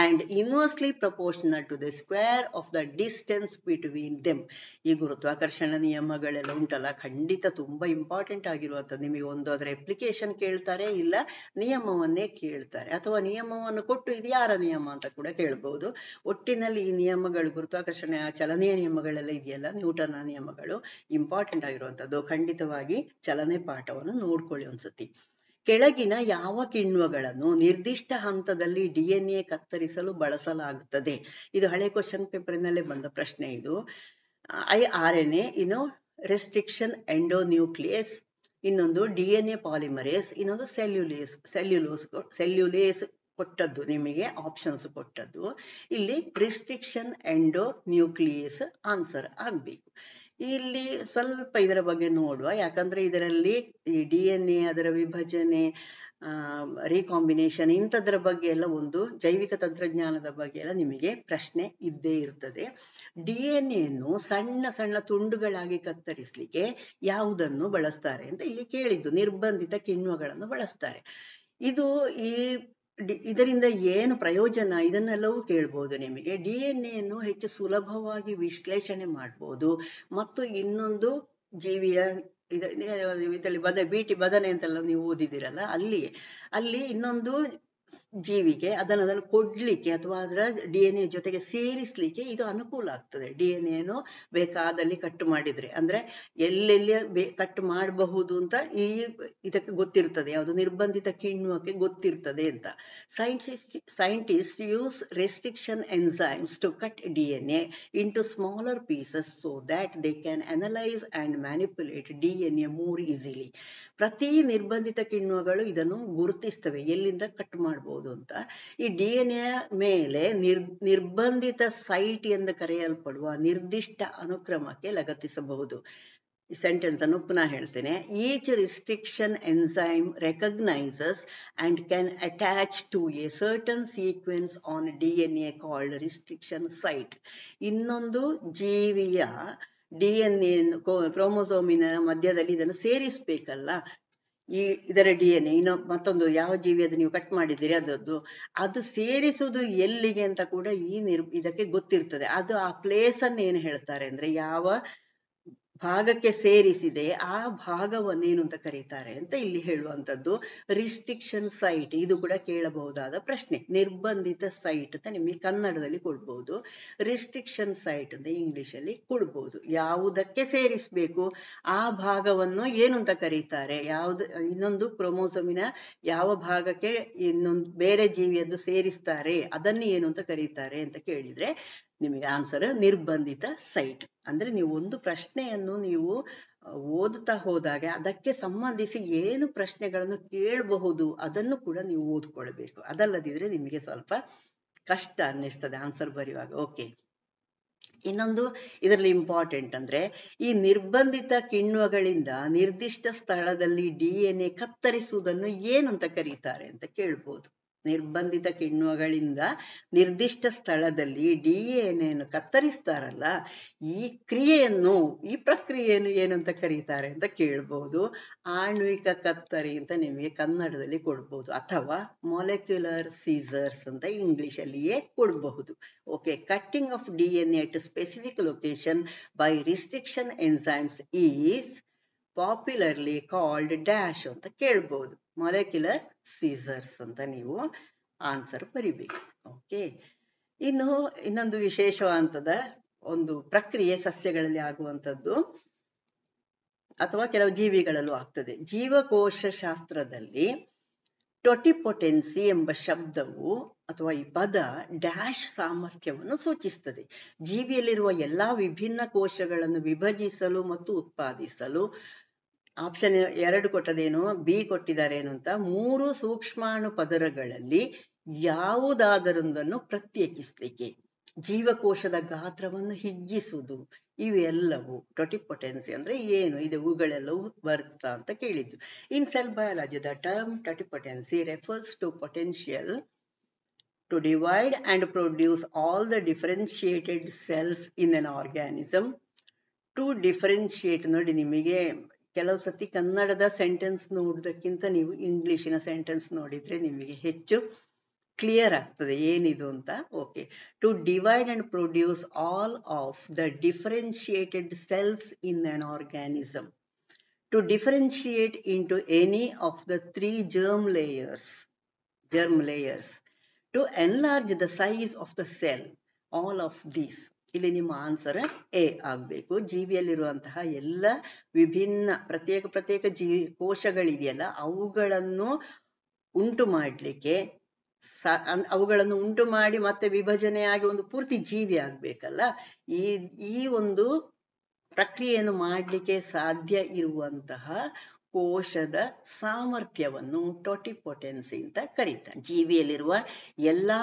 and inversely proportional to the square of the distance between them. ಈ ಗುರುತ್ವಾಕರ್ಷಣ ನಿಯಮಗಳೆಲ್ಲ ಉಂಟಲ್ಲ, ಖಂಡಿತ ತುಂಬಾ important ಆಗಿರುವಂಥದ್ದು. ನಿಮಗೆ ಒಂದು ಅದರ ಅಪ್ಲಿಕೇಶನ್ ಕೇಳ್ತಾರೆ, ಇಲ್ಲ ನಿಯಮವನ್ನೇ ಕೇಳ್ತಾರೆ, ಅಥವಾ ನಿಯಮವನ್ನು ಕೊಟ್ಟು ಇದು ಯಾರ ನಿಯಮ ಅಂತ ಕೂಡ ಕೇಳ್ಬಹುದು. ಒಟ್ಟಿನಲ್ಲಿ ಈ ನಿಯಮಗಳು, ಗುರುತ್ವಾಕರ್ಷಣೆಯ ಚಲನೆಯ ನಿಯಮಗಳೆಲ್ಲ ಇದೆಯಲ್ಲ, ನ್ಯೂಟನ್ನ ನಿಯಮಗಳು ಇಂಪಾರ್ಟೆಂಟ್ ಆಗಿರುವಂಥದ್ದು. ಖಂಡಿತವಾಗಿ ಚಲನೆ ಪಾಠವನ್ನು ನೋಡ್ಕೊಳ್ಳಿ ಒಂದ್ಸತಿ. ಕೆಳಗಿನ ಯಾವ ಕಿಣ್ವಗಳನ್ನು ನಿರ್ದಿಷ್ಟ ಹಂತದಲ್ಲಿ DNA ಕತ್ತರಿಸಲು ಬಳಸಲಾಗುತ್ತದೆ? ಇದು ಹಳೆ ಕ್ವಶನ್ ಪೇಪರ್ನಲ್ಲೇ ಬಂದ ಪ್ರಶ್ನೆ ಇದು. RNA, ರೆಸ್ಟ್ರಿಕ್ಷನ್ ಎಂಡೋನ್ಯೂಕ್ಲಿಯಸ್, ಇನ್ನೊಂದು DNA ಪಾಲಿಮರೇಸ್, ಇನ್ನೊಂದು ಸೆಲ್ಯುಲೇಸ್ ಕೊಟ್ಟದ್ದು, ನಿಮಗೆ ಆಪ್ಷನ್ಸ್ ಕೊಟ್ಟದ್ದು. ಇಲ್ಲಿ ರಿಸ್ಟ್ರಿಕ್ಷನ್ ಎಂಡೋನ್ಯೂಕ್ಲಿಯಸ್ ಆನ್ಸರ್ ಆಗ್ಬೇಕು. ಇಲ್ಲಿ ಸ್ವಲ್ಪ ಇದರ ಬಗ್ಗೆ ನೋಡುವ, ಯಾಕಂದ್ರೆ ಇದರಲ್ಲಿ ಈ DNA ಅದರ ವಿಭಜನೆ, ರೀಕಾಂಬಿನೇಷನ್ ಇಂಥದ್ರ ಬಗ್ಗೆ ಎಲ್ಲ, ಒಂದು ಜೈವಿಕ ತಂತ್ರಜ್ಞಾನದ ಬಗ್ಗೆ ಎಲ್ಲ ನಿಮಗೆ ಪ್ರಶ್ನೆ ಇದ್ದೇ ಇರ್ತದೆ. DNA ಸಣ್ಣ ಸಣ್ಣ ತುಂಡುಗಳಾಗಿ ಕತ್ತರಿಸಲಿಕ್ಕೆ ಯಾವುದನ್ನು ಬಳಸ್ತಾರೆ ಅಂತ ಇಲ್ಲಿ ಕೇಳಿದ್ದು. ನಿರ್ಬಂಧಿತ ಕಿಣ್ವಗಳನ್ನು ಬಳಸ್ತಾರೆ. ಇದರಿಂದ ಏನು ಪ್ರಯೋಜನ, ಇದನ್ನೆಲ್ಲವೂ ಕೇಳ್ಬೋದು ನಿಮಗೆ. DNA ಹೆಚ್ಚು ಸುಲಭವಾಗಿ ವಿಶ್ಲೇಷಣೆ ಮಾಡ್ಬೋದು. ಮತ್ತು ಇನ್ನೊಂದು ಜೀವಿಯ ಇದರಲ್ಲಿ ಬೀಟಿ ಬದನೆ ಅಂತೆಲ್ಲ ನೀವು ಓದಿದಿರಲ್ಲ, ಅಲ್ಲಿ ಇನ್ನೊಂದು ಜೀವಿಗೆ ಅದನ್ನು ಕೊಡ್ಲಿಕ್ಕೆ ಅಥವಾ ಅದರ DNA ಜೊತೆಗೆ ಸೇರಿಸ್ಲಿಕ್ಕೆ ಇದು ಅನುಕೂಲ ಆಗ್ತದೆ. DNA ಬೇಕಾದಲ್ಲಿ ಕಟ್ ಮಾಡಿದ್ರೆ, ಅಂದ್ರೆ ಎಲ್ಲೆಲ್ಲಿ ಕಟ್ ಮಾಡಬಹುದು ಅಂತ ಇದಕ್ಕೆ ಗೊತ್ತಿರ್ತದೆ, ಯಾವುದು ನಿರ್ಬಂಧಿತ ಕಿಣ್ವಕ್ಕೆ ಗೊತ್ತಿರ್ತದೆ ಅಂತ. Scientists use restriction enzymes to cut DNA into smaller pieces so that they can analyze and manipulate DNA more easily. ಪ್ರತಿ ನಿರ್ಬಂಧಿತ ಕಿಣ್ವಗಳು ಇದನ್ನು ಗುರುತಿಸ್ತವೆ, ಎಲ್ಲಿಂದ ಕಟ್ ಮಾಡಬಹುದು ಅಂತ. ಈ DNA ಮೇಲೆ ನಿರ್ಬಂಧಿತ ಸೈಟ್ ಎಂದು ಕರೆಯಲ್ಪಡುವ ನಿರ್ದಿಷ್ಟ ಅನುಕ್ರಮಕ್ಕೆ ಲಗತ್ತಿಸಬಹುದು. ಈ ಸೆಂಟೆನ್ಸ್ ಅನ್ನು ಪುನಃ ಹೇಳ್ತೇನೆ. Each restriction enzyme recognises and can attach to a certain sequence on DNA called restriction site. ಇನ್ನೊಂದು ಜೀವಿಯ DNA ಕ್ರೋಮೋಸೋಮಿನ ಮಧ್ಯದಲ್ಲಿ ಇದನ್ನು ಸೇರಿಸ್ಬೇಕಲ್ಲ, ಇದರ DNA ಮತ್ತೊಂದು ಯಾವ ಜೀವಿಯದು ನೀವು ಕಟ್ ಮಾಡಿದ್ದೀರಿ ಅದು ಸೇರಿಸುವುದು ಎಲ್ಲಿಗೆ ಅಂತ ಕೂಡ ಇದಕ್ಕೆ ಗೊತ್ತಿರ್ತದೆ. ಅದು ಆ ಪ್ಲೇಸ್ ಅನ್ನು ಏನು ಹೇಳ್ತಾರೆ ಅಂದ್ರೆ, ಯಾವ ಭಾಗಕ್ಕೆ ಸೇರಿಸಿದೆ ಆ ಭಾಗವನ್ನೇನು ಅಂತ ಕರೀತಾರೆ ಅಂತ ಇಲ್ಲಿ ಹೇಳುವಂಥದ್ದು ರಿಸ್ಟ್ರಿಕ್ಷನ್ ಸೈಟ್. ಇದು ಕೂಡ ಕೇಳಬಹುದಾದ ಪ್ರಶ್ನೆ. ನಿರ್ಬಂಧಿತ ಸೈಟ್ ಅಂತ ನಿಮಗೆ ಕನ್ನಡದಲ್ಲಿ ಕೊಡ್ಬಹುದು, ರಿಸ್ಟ್ರಿಕ್ಷನ್ ಸೈಟ್ ಅಂತ ಇಂಗ್ಲಿಷ್ ಅಲ್ಲಿ ಕೊಡ್ಬಹುದು. ಯಾವುದಕ್ಕೆ ಸೇರಿಸಬೇಕು ಆ ಭಾಗವನ್ನು ಏನು ಅಂತ ಕರೀತಾರೆ, ಇನ್ನೊಂದು ಕ್ರೋಮೋಸೋಮಿನ ಯಾವ ಭಾಗಕ್ಕೆ ಇನ್ನೊಂದು ಬೇರೆ ಜೀವಿಯದ್ದು ಸೇರಿಸ್ತಾರೆ ಅದನ್ನು ಏನು ಅಂತ ಕರೀತಾರೆ ಅಂತ ಕೇಳಿದ್ರೆ ನಿಮಗೆ ಆನ್ಸರ್ ನಿರ್ಬಂಧಿತ ಸೈಟ್. ಅಂದ್ರೆ ನೀವು ಒಂದು ಪ್ರಶ್ನೆಯನ್ನು ನೀವು ಓದುತ್ತಾ ಹೋದಾಗ ಅದಕ್ಕೆ ಸಂಬಂಧಿಸಿ ಏನು ಪ್ರಶ್ನೆಗಳನ್ನು ಕೇಳಬಹುದು ಅದನ್ನು ಕೂಡ ನೀವು ಓದ್ಕೊಳ್ಬೇಕು. ಅದಲ್ಲದಿದ್ರೆ ನಿಮಗೆ ಸ್ವಲ್ಪ ಕಷ್ಟ ಅನ್ನಿಸ್ತದೆ ಆನ್ಸರ್ ಬರೆಯುವಾಗ. ಓಕೆ, ಇನ್ನೊಂದು ಇದರಲ್ಲಿ ಇಂಪಾರ್ಟೆಂಟ್ ಅಂದ್ರೆ, ಈ ನಿರ್ಬಂಧಿತ ಕಿಣ್ವಗಳಿಂದ ನಿರ್ದಿಷ್ಟ ಸ್ಥಳದಲ್ಲಿ DNA ಕತ್ತರಿಸುವುದನ್ನು ಏನು ಅಂತ ಕರೀತಾರೆ ಅಂತ ಕೇಳ್ಬೋದು. ನಿರ್ಬಂಧಿತ ಕಿಣ್ವಗಳಿಂದ ನಿರ್ದಿಷ್ಟ ಸ್ಥಳದಲ್ಲಿ DNA ಕತ್ತರಿಸ್ತಾರಲ್ಲ, ಈ ಪ್ರಕ್ರಿಯೆಯನ್ನು ಏನು ಅಂತ ಕರೀತಾರೆ ಅಂತ ಕೇಳ್ಬಹುದು. ಆಣ್ವಿಕ ಕತ್ತರಿ ಅಂತ ನಿಮಗೆ ಕನ್ನಡದಲ್ಲಿ ಕೊಡ್ಬಹುದು, ಅಥವಾ ಮಾಲಿಕ್ಯುಲರ್ ಸೀಸರ್ಸ್ ಅಂತ ಇಂಗ್ಲಿಷ್ ಅಲ್ಲಿಯೇ ಕೊಡಬಹುದು. Okay, cutting of DNA at a specific location by restriction enzymes is popularly called dash ಅಂತ ಕೇಳ್ಬಹುದು. ಮಾಲಿಕ್ಯುಲರ್ ಸೀಸರ್ಸ್ ಅಂತ ನೀವು ಆನ್ಸರ್ ಬರಿಬೇಕು. ಓಕೆ, ಇನ್ನೊಂದು ವಿಶೇಷವಾದ ಒಂದು ಪ್ರಕ್ರಿಯೆ ಸಸ್ಯಗಳಲ್ಲಿ ಆಗುವಂಥದ್ದು ಅಥವಾ ಕೆಲವು ಜೀವಿಗಳಲ್ಲೂ ಆಗ್ತದೆ. ಜೀವಕೋಶ ಶಾಸ್ತ್ರದಲ್ಲಿ ಟೊಟಿಪೊಟೆನ್ಸಿ ಎಂಬ ಶಬ್ದವು ಅಥವಾ ಈ ಪದ ಡ್ಯಾಶ್ ಸಾಮರ್ಥ್ಯವನ್ನು ಸೂಚಿಸುತ್ತದೆ. ಜೀವಿಯಲ್ಲಿರುವ ಎಲ್ಲಾ ವಿಭಿನ್ನ ಕೋಶಗಳನ್ನು ವಿಭಜಿಸಲು ಮತ್ತು ಉತ್ಪಾದಿಸಲು. ಆಪ್ಷನ್ 2 ಕೊಟ್ಟದೇನು, ಬಿ ಕೊಟ್ಟಿದ್ದಾರೇನು ಅಂತ, 3 ಸೂಕ್ಷ್ಮಾಣು ಪದರಗಳಲ್ಲಿ ಯಾವುದಾದರೊಂದನ್ನು ಪ್ರತ್ಯೇಕಿಸ್ಲಿಕ್ಕೆ, ಜೀವಕೋಶದ ಗಾತ್ರವನ್ನು ಹಿಗ್ಗಿಸುವುದು, ಇವೆಲ್ಲವೂ ಟೊಟಿಪೊಟೆನ್ಸಿ ಅಂದ್ರೆ ಏನು, ಇವುಗಳೆಲ್ಲವೂ ಬರ್ತಾ ಅಂತ ಕೇಳಿದ್ದು. In cell biology the term totipotency refers to potential to divide and produce all the differentiated cells in an organism. To differentiate ನೋಡಿ, ನಿಮಗೆ ಕೆಲವು ಸತಿ ಕನ್ನಡದ ಸೆಂಟೆನ್ಸ್ ನೋಡುವುದಕ್ಕಿಂತ ನೀವು ಇಂಗ್ಲಿಷಿನ ಸೆಂಟೆನ್ಸ್ ನೋಡಿದ್ರೆ ನಿಮಗೆ ಹೆಚ್ಚು ಕ್ಲಿಯರ್ ಆಗ್ತದೆ ಏನಿದು ಅಂತ. Okay, to divide and produce all of the differentiated cells in an organism. To differentiate into any of the 3 germ layers. To enlarge the size of the cell. All of these. ಇಲ್ಲಿ ನಿಮ್ಮ answer A ಆಗ್ಬೇಕು. ಜೀವಿಯಲ್ಲಿರುವಂತಹ ಎಲ್ಲ ವಿಭಿನ್ನ ಪ್ರತ್ಯೇಕ ಕೋಶಗಳಿದೆಯಲ್ಲ, ಅವುಗಳನ್ನು ಉಂಟು ಮಾಡಲಿಕ್ಕೆ, ಅವುಗಳನ್ನು ಉಂಟು ಮಾಡಿ ಮತ್ತೆ ವಿಭಜನೆಯಾಗಿ ಒಂದು ಪೂರ್ತಿ ಜೀವಿ ಆಗ್ಬೇಕಲ್ಲ, ಈ ಒಂದು ಪ್ರಕ್ರಿಯೆಯನ್ನು ಮಾಡಲಿಕ್ಕೆ ಸಾಧ್ಯ ಇರುವಂತಹ ಕೋಶದ ಸಾಮರ್ಥ್ಯವನ್ನು ಟೊಟಿಪೊಟೆನ್ಸಿ ಅಂತ ಕರೀತಾರೆ. ಜೀವಿಯಲ್ಲಿರುವ ಎಲ್ಲಾ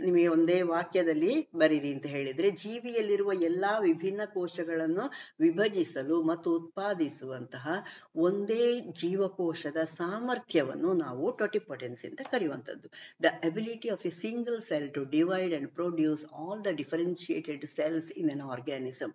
ನಿಮಗೆ ಒಂದೇ ವಾಕ್ಯದಲ್ಲಿ ಬರೀರಿ ಅಂತ ಹೇಳಿದ್ರೆ, ಜೀವಿಯಲ್ಲಿರುವ ಎಲ್ಲಾ ವಿಭಿನ್ನ ಕೋಶಗಳನ್ನು ವಿಭಜಿಸಲು ಮತ್ತು ಉತ್ಪಾದಿಸುವಂತಹ ಒಂದೇ ಜೀವಕೋಶದ ಸಾಮರ್ಥ್ಯವನ್ನು ನಾವು ಟೊಟಿಪೊಟೆನ್ಸಿ ಅಂತ ಕರೆಯುವಂಥದ್ದು. The ability of a single cell to divide and produce all the differentiated cells in an organism.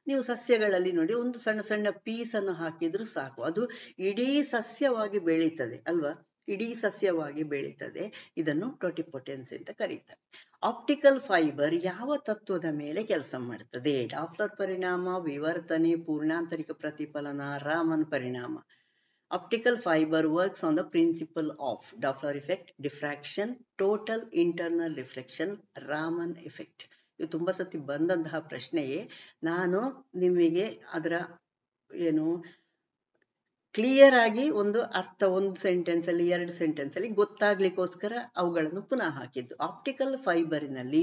ನೀವು ಸಸ್ಯಗಳಲ್ಲಿ ನೋಡಿ, ಒಂದು ಸಣ್ಣ ಸಣ್ಣ ಪೀಸ್ ಅನ್ನು ಹಾಕಿದ್ರು ಸಾಕು, ಅದು ಇಡೀ ಸಸ್ಯವಾಗಿ ಬೆಳೀತದೆ ಅಲ್ವಾ, ಇಡೀ ಸಸ್ಯವಾಗಿ ಬೆಳೀತದೆ. ಇದನ್ನು ಟೊಟಿಪೊಟೆನ್ಸಿ ಅಂತ ಕರೀತಾರೆ. ಆಪ್ಟಿಕಲ್ ಫೈಬರ್ ಯಾವ ತತ್ವದ ಮೇಲೆ ಕೆಲಸ ಮಾಡ್ತದೆ? ಡಾಪ್ಲರ್ ಪರಿಣಾಮ, ವಿವರ್ತನೆ, ಪೂರ್ಣಾಂತರಿಕ ಪ್ರತಿಫಲನ, ರಾಮನ್ ಪರಿಣಾಮ. Optical fiber works on the principle of Doppler effect, diffraction, total internal reflection, Raman effect. ಇದು ತುಂಬಾ ಸತಿ ಬಂದಂತಹ ಪ್ರಶ್ನೆಯೇ. ನಾನು ನಿಮಗೆ ಅದರ ಏನು ಕ್ಲಿಯರ್ ಆಗಿ ಒಂದು ಅರ್ಥ ಒಂದು ಸೆಂಟೆನ್ಸ್ ಅಲ್ಲಿ 2 ಸೆಂಟೆನ್ಸ್ ಅಲ್ಲಿ ಗೊತ್ತಾಗ್ಲಿಕ್ಕೋಸ್ಕರ ಅವುಗಳನ್ನು ಪುನಃ ಹಾಕಿದ್ದು. ಆಪ್ಟಿಕಲ್ ಫೈಬರಿನಲ್ಲಿ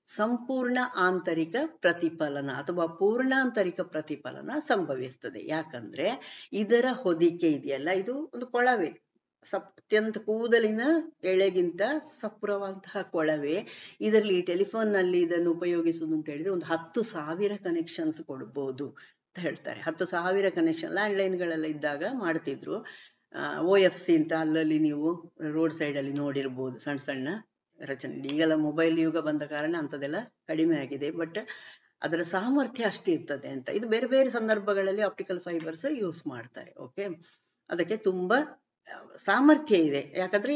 ಸಂಪೂರ್ಣ ಆಂತರಿಕ ಪ್ರತಿಫಲನ ಅಥವಾ ಪೂರ್ಣಾಂತರಿಕ ಪ್ರತಿಫಲನ ಸಂಭವಿಸ್ತದೆ. ಯಾಕಂದ್ರೆ ಇದರ ಹೊದಿಕೆ ಇದೆಯಲ್ಲ, ಇದು ಒಂದು ಕೊಳವೆ, ಅತ್ಯಂತ ಕೂದಲಿನ ಎಳೆಗಿಂತ ಸಪುರವಂತಹ ಕೊಳವೆ. ಇದರಲ್ಲಿ ಟೆಲಿಫೋನ್ ನಲ್ಲಿ ಇದನ್ನು ಉಪಯೋಗಿಸುವುದು ಅಂತ ಹೇಳಿದ್ರೆ ಒಂದು 10,000 ಕನೆಕ್ಷನ್ಸ್ ಕೊಡ್ಬೋದು ಅಂತ ಹೇಳ್ತಾರೆ. 10,000 ಕನೆಕ್ಷನ್ ಲ್ಯಾಂಡ್ಲೈನ್ಗಳೆಲ್ಲ ಇದ್ದಾಗ ಮಾಡ್ತಿದ್ರು. OFC ಅಂತ ಅಲ್ಲಲ್ಲಿ ನೀವು ರೋಡ್ ಸೈಡ್ ಅಲ್ಲಿ ನೋಡಿರ್ಬೋದು ಸಣ್ಣ ಸಣ್ಣ ರಚನೆ. ಈಗೆಲ್ಲ ಮೊಬೈಲ್ ಯುಗ ಬಂದ ಕಾರಣ ಅಂಥದ್ದೆಲ್ಲ ಕಡಿಮೆ ಆಗಿದೆ, ಬಟ್ ಅದರ ಸಾಮರ್ಥ್ಯ ಅಷ್ಟೇ ಇರ್ತದೆ ಅಂತ. ಇದು ಬೇರೆ ಬೇರೆ ಸಂದರ್ಭಗಳಲ್ಲಿ ಆಪ್ಟಿಕಲ್ ಫೈಬರ್ಸ್ ಯೂಸ್ ಮಾಡ್ತಾರೆ. ಓಕೆ, ಅದಕ್ಕೆ ತುಂಬಾ ಸಾಮರ್ಥ್ಯ ಇದೆ. ಯಾಕಂದ್ರೆ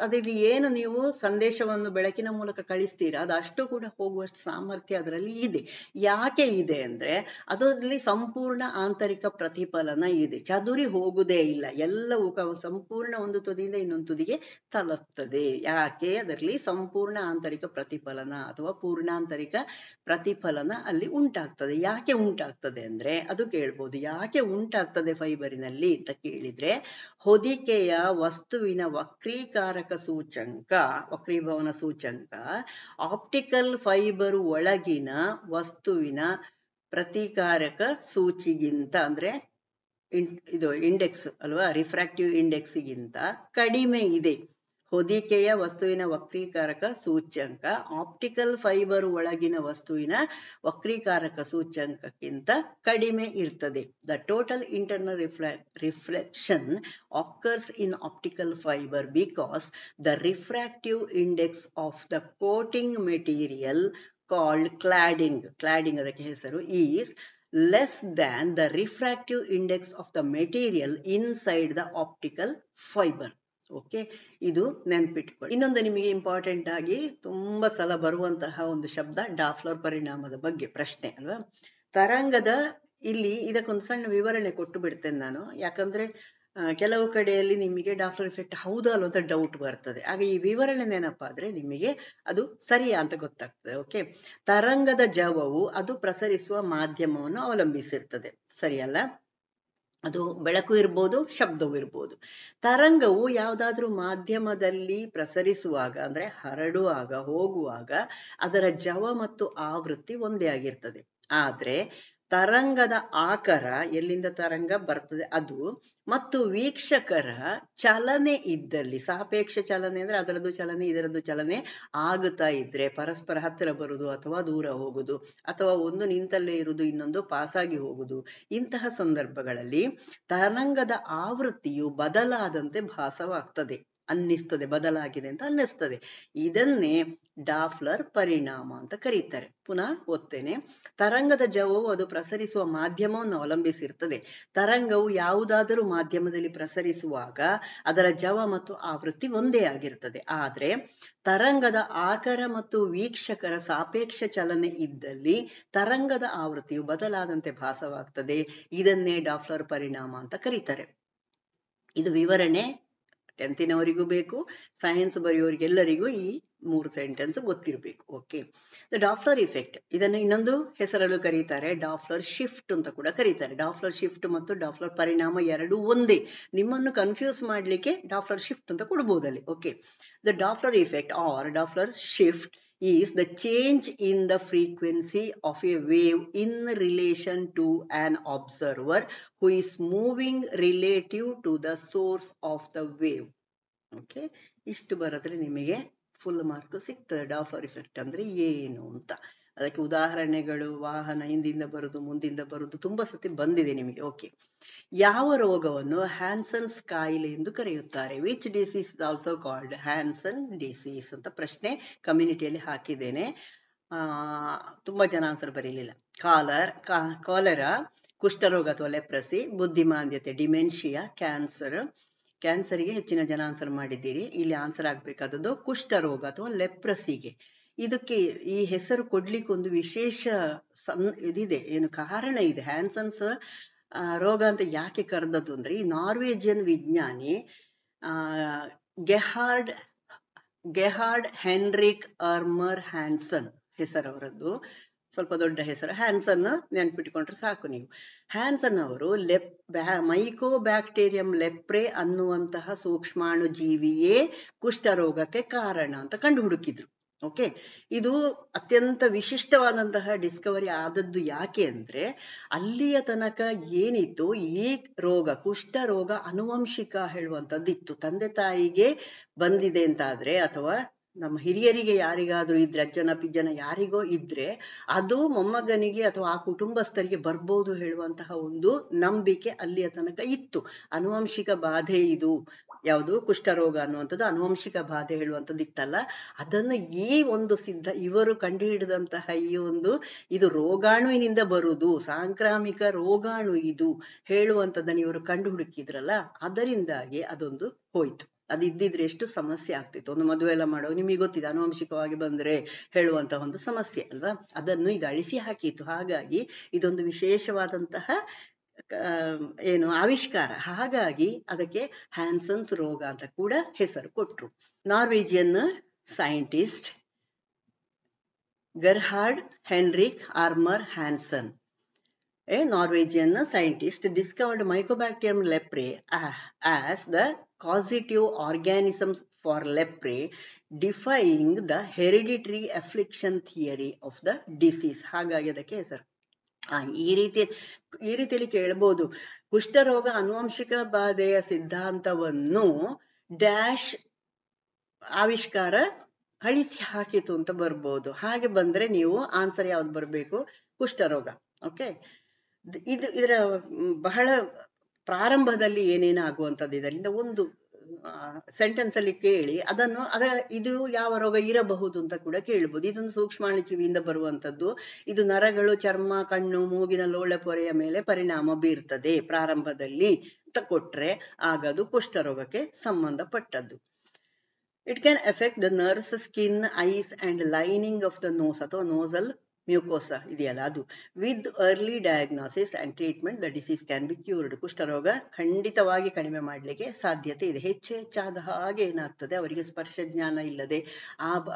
ಅದರಲ್ಲಿ ಏನು ನೀವು ಸಂದೇಶವನ್ನು ಬೆಳಕಿನ ಮೂಲಕ ಕಳಿಸ್ತೀರಾ ಅದು ಅಷ್ಟು ಕೂಡ ಹೋಗುವಷ್ಟು ಸಾಮರ್ಥ್ಯ ಅದರಲ್ಲಿ ಇದೆ. ಯಾಕೆ ಇದೆ ಅಂದ್ರೆ ಅದರಲ್ಲಿ ಸಂಪೂರ್ಣ ಆಂತರಿಕ ಪ್ರತಿಫಲನ ಇದೆ, ಚದುರಿ ಹೋಗುವುದೇ ಇಲ್ಲ, ಎಲ್ಲವೂ ಸಂಪೂರ್ಣ ಒಂದು ತುದಿಯಿಂದ ಇನ್ನೊಂದು ತುದಿಗೆ ತಲುಪ್ತದೆ. ಯಾಕೆ? ಅದರಲ್ಲಿ ಸಂಪೂರ್ಣ ಆಂತರಿಕ ಪ್ರತಿಫಲನ ಅಥವಾ ಪೂರ್ಣಾಂತರಿಕ ಪ್ರತಿಫಲನ ಅಲ್ಲಿ ಉಂಟಾಗ್ತದೆ. ಯಾಕೆ ಉಂಟಾಗ್ತದೆ ಅಂದ್ರೆ ಅದು ಕೇಳ್ಬೋದು. ಯಾಕೆ ಉಂಟಾಗ್ತದೆ ಫೈಬರಿನಲ್ಲಿ ಅಂತ ಕೇಳಿದ್ರೆ, ಹೊದಿಕೆಯ ವಸ್ತುವಿನ ವಕ್ರೀಕಾರಕ ಸೂಚಂಕ, ವಕ್ರೀಭವನ ಸೂಚಂಕ ಆಪ್ಟಿಕಲ್ ಫೈಬರ್ ಒಳಗಿನ ವಸ್ತುವಿನ ಪ್ರತಿಕಾರಕ ಸೂಚಿಗಿಂತ ಅಂದ್ರೆ ಇದು ಇಂಡೆಕ್ಸ್ ಅಲ್ವಾ, ರಿಫ್ರಾಕ್ಟಿವ್ ಇಂಡೆಕ್ಸ್ಗಿಂತ ಕಡಿಮೆ ಇದೆ. ಹೊದಿಕೆಯ ವಸ್ತುವಿನ ವಕ್ರೀಕಾರಕ ಸೂಚ್ಯಂಕ ಆಪ್ಟಿಕಲ್ ಫೈಬರ್ ಒಳಗಿನ ವಸ್ತುವಿನ ವಕ್ರೀಕಾರಕ ಸೂಚ್ಯಂಕಕ್ಕಿಂತ ಕಡಿಮೆ ಇರ್ತದೆ. The total internal reflection occurs in optical fiber because the refractive index of the coating material called cladding ಅದಕ್ಕೆ ಹೆಸರು, is less than the refractive index of the material inside the optical fiber. Okay, ಇದು ನೆನ್ಪಿಟ್ಕೊಳ್ಳಿ. ಇನ್ನೊಂದು ನಿಮಗೆ important ಆಗಿ ತುಂಬಾ ಸಲ ಬರುವಂತಹ ಒಂದು ಶಬ್ದ ಡಾಫ್ಲರ್ ಪರಿಣಾಮದ ಬಗ್ಗೆ ಪ್ರಶ್ನೆ ಅಲ್ವಾ. ತರಂಗದ ಇಲ್ಲಿ ಇದಕ್ಕೊಂದು ಸಣ್ಣ ವಿವರಣೆ ಕೊಟ್ಟು ಬಿಡ್ತೇನೆ ನಾನು. ಯಾಕಂದ್ರೆ ಕೆಲವು ಕಡೆಯಲ್ಲಿ ನಿಮಗೆ ಡಾಫ್ಲರ್ ಎಫೆಕ್ಟ್ ಹೌದಾ ಅಲ್ವ ಅಂತ ಡೌಟ್ ಬರ್ತದೆ. ಆಗ ಈ ವಿವರಣೆ ನೆನಪಾದ್ರೆ ನಿಮಗೆ ಅದು ಸರಿಯಾ ಅಂತ ಗೊತ್ತಾಗ್ತದೆ. ಓಕೆ, ತರಂಗದ ಜವವು ಅದು ಪ್ರಸರಿಸುವ ಮಾಧ್ಯಮವನ್ನು ಅವಲಂಬಿಸಿರ್ತದೆ, ಸರಿಯಲ್ಲ? ಅದು ಬೆಳಕು ಇರ್ಬೋದು, ಶಬ್ದವೂ ಇರ್ಬೋದು. ತರಂಗವು ಯಾವುದಾದ್ರೂ ಮಾಧ್ಯಮದಲ್ಲಿ ಪ್ರಸರಿಸುವಾಗ ಅಂದ್ರೆ ಹರಡುವಾಗ, ಹೋಗುವಾಗ ಅದರ ಜವ ಮತ್ತು ಆವೃತ್ತಿ ಒಂದೇ ಆಗಿರ್ತದೆ. ಆದ್ರೆ ತರಂಗದ ಆಕಾರ, ಎಲ್ಲಿಂದ ತರಂಗ ಬರ್ತದೆ ಅದು, ಮತ್ತು ವೀಕ್ಷಕರ ಚಲನೆ ಇದ್ದಲ್ಲಿ, ಸಾಪೇಕ್ಷ ಚಲನೆ ಅಂದ್ರೆ ಅದರದ್ದು ಚಲನೆ ಇದರದ್ದು ಚಲನೆ ಆಗುತ್ತಾ ಇದ್ರೆ, ಪರಸ್ಪರ ಹತ್ತಿರ ಬರುದು ಅಥವಾ ದೂರ ಹೋಗುದು, ಅಥವಾ ಒಂದು ನಿಂತಲ್ಲೇ ಇರುವುದು ಇನ್ನೊಂದು ಪಾಸಾಗಿ ಹೋಗುದು, ಇಂತಹ ಸಂದರ್ಭಗಳಲ್ಲಿ ತರಂಗದ ಆವೃತ್ತಿಯು ಬದಲಾದಂತೆ ಭಾಸವಾಗ್ತದೆ, ಅನ್ನಿಸ್ತದೆ, ಬದಲಾಗಿದೆ ಅಂತ ಅನ್ನಿಸ್ತದೆ. ಇದನ್ನೇ ಡಾಫ್ಲರ್ ಪರಿಣಾಮ ಅಂತ ಕರೀತಾರೆ. ಪುನಃ ಓದ್ತೇನೆ. ತರಂಗದ ಜವವು ಅದು ಪ್ರಸರಿಸುವ ಮಾಧ್ಯಮವನ್ನು ಅವಲಂಬಿಸಿರ್ತದೆ. ತರಂಗವು ಯಾವುದಾದರೂ ಮಾಧ್ಯಮದಲ್ಲಿ ಪ್ರಸರಿಸುವಾಗ ಅದರ ಜವ ಮತ್ತು ಆವೃತ್ತಿ ಒಂದೇ ಆಗಿರ್ತದೆ. ಆದ್ರೆ ತರಂಗದ ಆಕಾರ ಮತ್ತು ವೀಕ್ಷಕರ ಸಾಪೇಕ್ಷ ಚಲನೆ ಇದ್ದಲ್ಲಿ ತರಂಗದ ಆವೃತ್ತಿಯು ಬದಲಾದಂತೆ ಭಾಸವಾಗ್ತದೆ. ಇದನ್ನೇ ಡಾಫ್ಲರ್ ಪರಿಣಾಮ ಅಂತ ಕರೀತಾರೆ. ಇದು ವಿವರಣೆ 10th ಬೇಕು, ಸೈನ್ಸ್ ಬರೆಯೋರಿಗೆಲ್ಲರಿಗೂ ಈ 3 ಸೆಂಟೆನ್ಸ್ ಗೊತ್ತಿರಬೇಕು. ಓಕೆ, ದ ಡಾಫ್ಲರ್ ಇಫೆಕ್ಟ್, ಇದನ್ನು ಇನ್ನೊಂದು ಹೆಸರಲ್ಲೂ ಕರೀತಾರೆ, ಡಾಫ್ಲರ್ ಶಿಫ್ಟ್ ಅಂತ ಕೂಡ ಕರೀತಾರೆ. ಡಾಫ್ಲರ್ ಶಿಫ್ಟ್ ಮತ್ತು ಡಾಫ್ಲರ್ ಪರಿಣಾಮ ಎರಡೂ ಒಂದೇ. ನಿಮ್ಮನ್ನು ಕನ್ಫ್ಯೂಸ್ ಮಾಡ್ಲಿಕ್ಕೆ ಡಾಫ್ಲರ್ ಶಿಫ್ಟ್ ಅಂತ ಕೊಡ್ಬೋದಲ್ಲಿ. Okay, the Doppler effect or Doppler shift is the change in the frequency of a wave in relation to an observer who is moving relative to the source of the wave. Okay, ಇಷ್ಟು ಬರೋದ್ರೆ ನಿಮಗೆ full mark ಸಿಗ್ತದೆ. ಡಾಫ್ಲರ್ effect ಅಂದ್ರೆ ಏನು ಅಂತ. ಅದಕ್ಕೆ ಉದಾಹರಣೆಗಳು, ವಾಹನ ಹಿಂದಿಂದ ಬರುದು, ಮುಂದಿಂದ ಬರುದು ತುಂಬಾ ಸತಿ ಬಂದಿದೆ ನಿಮಗೆ. ಓಕೆ, ಯಾವ ರೋಗವನ್ನು ಹ್ಯಾನ್ಸನ್ಸ್ ಕಾಯಿಲೆ ಎಂದು ಕರೆಯುತ್ತಾರೆ? Which disease is also called Hanson disease ಅಂತ ಪ್ರಶ್ನೆ ಕಮ್ಯುನಿಟಿಯಲ್ಲಿ ಹಾಕಿದ್ದೇನೆ. ತುಂಬಾ ಜನ ಆನ್ಸರ್ ಬರೀಲಿಲ್ಲ. ಕಾಲರಾ, ಕುಷ್ಠರೋಗ ಅಥವಾ ಲೆಪ್ರಸಿ, ಬುದ್ಧಿಮಾಂದ್ಯತೆ ಡಿಮೆನ್ಷಿಯಾ, ಕ್ಯಾನ್ಸರ್ಗೆ ಹೆಚ್ಚಿನ ಜನ ಆನ್ಸರ್ ಮಾಡಿದ್ದೀರಿ. ಇಲ್ಲಿ ಆನ್ಸರ್ ಆಗ್ಬೇಕಾದದ್ದು ಕುಷ್ಠರೋಗ ಅಥವಾ ಲೆಪ್ರಸಿಗೆ. ಇದಕ್ಕೆ ಈ ಹೆಸರು ಕೊಡ್ಲಿಕ್ಕೆ ಒಂದು ವಿಶೇಷ ಇದಿದೆ, ಏನು ಕಾರಣ ಇದೆ. ಹ್ಯಾನ್ಸನ್ಸ್ ರೋಗ ಅಂತ ಯಾಕೆ ಕರೆದದ್ದು ಅಂದ್ರೆ, ಈ ನಾರ್ವೇಜಿಯನ್ ವಿಜ್ಞಾನಿ ಗೆಹಾರ್ಡ್ ಹೆನ್ರಿಕ್ ಆರ್ಮರ್ ಹ್ಯಾನ್ಸನ್ ಹೆಸರವರದ್ದು, ಸ್ವಲ್ಪ ದೊಡ್ಡ ಹೆಸರು. ಹ್ಯಾನ್ಸನ್ ನೆನ್ಪಿಟ್ಕೊಂಡ್ರೆ ಸಾಕು ನೀವು. ಹ್ಯಾನ್ಸನ್ ಅವರು ಮೈಕೋಬ್ಯಾಕ್ಟೀರಿಯಂ ಲೆಪ್ರೆ ಅನ್ನುವಂತಹ ಸೂಕ್ಷ್ಮಾಣು ಜೀವಿಯೇ ಕುಷ್ಠರೋಗಕ್ಕೆ ಕಾರಣ ಅಂತ ಕಂಡು ಹುಡುಕಿದ್ರು. ಓಕೆ, ಇದು ಅತ್ಯಂತ ವಿಶಿಷ್ಟವಾದಂತಹ ಡಿಸ್ಕವರಿ ಆದದ್ದು. ಯಾಕೆ ಅಂದ್ರೆ ಅಲ್ಲಿಯ ತನಕ ಏನಿತ್ತು, ಈ ರೋಗ ಕುಷ್ಠ ರೋಗ ಅನುವಂಶಿಕ ಹೇಳುವಂಥದ್ದಿತ್ತು. ತಂದೆ ತಾಯಿಗೆ ಬಂದಿದೆ ಅಂತಾದ್ರೆ, ಅಥವಾ ನಮ್ಮ ಹಿರಿಯರಿಗೆ ಯಾರಿಗಾದ್ರೂ ಇದ್ರೆ, ಅಜ್ಜನ ಪಿಜ್ಜನ ಯಾರಿಗೋ ಇದ್ರೆ ಅದು ಮೊಮ್ಮಗನಿಗೆ ಅಥವಾ ಆ ಕುಟುಂಬಸ್ಥರಿಗೆ ಬರ್ಬೋದು ಹೇಳುವಂತಹ ಒಂದು ನಂಬಿಕೆ ಅಲ್ಲಿಯ ತನಕ ಇತ್ತು. ಅನುವಂಶಿಕ ಬಾಧೆ ಇದು, ಯಾವುದು ಕುಷ್ಠರೋಗ ಅನ್ನುವಂಥದ್ದು ಅನುವಂಶಿಕ ಬಾಧೆ ಹೇಳುವಂಥದ್ದು ಇತ್ತಲ್ಲ, ಅದನ್ನು ಈ ಒಂದು ಇವರು ಕಂಡು ಹಿಡಿದಂತಹ ಇದು ರೋಗಾಣುವಿನಿಂದ ಬರುವುದು, ಸಾಂಕ್ರಾಮಿಕ ರೋಗಾಣು ಇದು ಹೇಳುವಂಥದ್ದನ್ನು ಇವರು ಕಂಡು ಹುಡುಕಿದ್ರಲ್ಲ, ಅದರಿಂದಾಗಿ ಅದೊಂದು ಹೋಯ್ತು. ಅದಿದ್ದಿದ್ರೆ ಎಷ್ಟು ಸಮಸ್ಯೆ ಆಗ್ತಿತ್ತು. ಒಂದು ಮದುವೆ ಎಲ್ಲ ಮಾಡುವಾಗ ನಿಮಗೆ ಗೊತ್ತಿದೆ, ಅನುವಂಶಿಕವಾಗಿ ಬಂದ್ರೆ ಹೇಳುವಂತಹ ಒಂದು ಸಮಸ್ಯೆ ಅಲ್ವಾ, ಅದನ್ನು ಇದು ಅಳಿಸಿ ಹಾಕಿತ್ತು. ಹಾಗಾಗಿ ಇದೊಂದು ವಿಶೇಷವಾದಂತಹ ಆವಿಷ್ಕಾರ. ಹಾಗಾಗಿ ಅದಕ್ಕೆ ಹ್ಯಾನ್ಸನ್ಸ್ ರೋಗ ಅಂತ ಕೂಡ ಹೆಸರು ಕೊಟ್ರು. Norwegian scientist Gerhard Henrik Armauer Hansen, a Norwegian scientist, discovered Mycobacterium leprae as the causative organism for leprae, defying the hereditary affliction theory of the disease. ಹಾಗಾಗಿ ಅದಕ್ಕೆ ಹೆಸರು. ಈ ರೀತಿಯಲ್ಲಿ ಕೇಳಬಹುದು, ಕುಷ್ಠರೋಗ ಅನುವಂಶಿಕ ಬಾಧೆಯ ಸಿದ್ಧಾಂತವನ್ನು ಡ್ಯಾಶ್ ಆವಿಷ್ಕಾರ ಅಳಿಸಿ ಹಾಕಿತು ಅಂತ ಬರ್ಬೋದು. ಹಾಗೆ ಬಂದ್ರೆ ನೀವು ಆನ್ಸರ್ ಯಾವ್ದು ಬರಬೇಕು? ಕುಷ್ಠರೋಗ. ಓಕೆ, ಇದರ ಬಹಳ ಪ್ರಾರಂಭದಲ್ಲಿ ಏನೇನಾಗುವಂಥದ್ದು, ಇದರಿಂದ ಒಂದು ಸೆಂಟೆನ್ಸ್ ಅಲ್ಲಿ ಕೇಳಿ ಇದು ಯಾವ ರೋಗ ಇರಬಹುದು ಅಂತ ಕೂಡ ಕೇಳಬಹುದು. ಇದೊಂದು ಸೂಕ್ಷ್ಮಾಣುಜೀವಿಯಿಂದ ಬರುವಂತದ್ದು. ಇದು ನರಗಳು, ಚರ್ಮ, ಕಣ್ಣು, ಮೂಗಿನ ಲೋಳೆ ಪೊರೆಯ ಮೇಲೆ ಪರಿಣಾಮ ಬೀರ್ತದೆ ಪ್ರಾರಂಭದಲ್ಲಿ ಅಂತ ಕೊಟ್ರೆ ಆಗ ಅದು ಕುಷ್ಠರೋಗಕ್ಕೆ ಸಂಬಂಧಪಟ್ಟದ್ದು. It can affect the nerves, skin, eyes and lining of the nose ಅಥವಾ ನೋಸಲ್ ಮ್ಯೂಕೋಸಾ ಇದೆಯಲ್ಲ ಅದು. With early diagnosis and treatment the disease can be cured. ಕುಷ್ಠರೋಗ ಖಂಡಿತವಾಗಿ ಕಡಿಮೆ ಮಾಡಲಿಕ್ಕೆ ಸಾಧ್ಯತೆ ಇದೆ. ಹೆಚ್ಚಾದ ಹಾಗೆ ಏನಾಗ್ತದೆ, ಅವರಿಗೆ ಸ್ಪರ್ಶ ಜ್ಞಾನ ಇಲ್ಲದೆ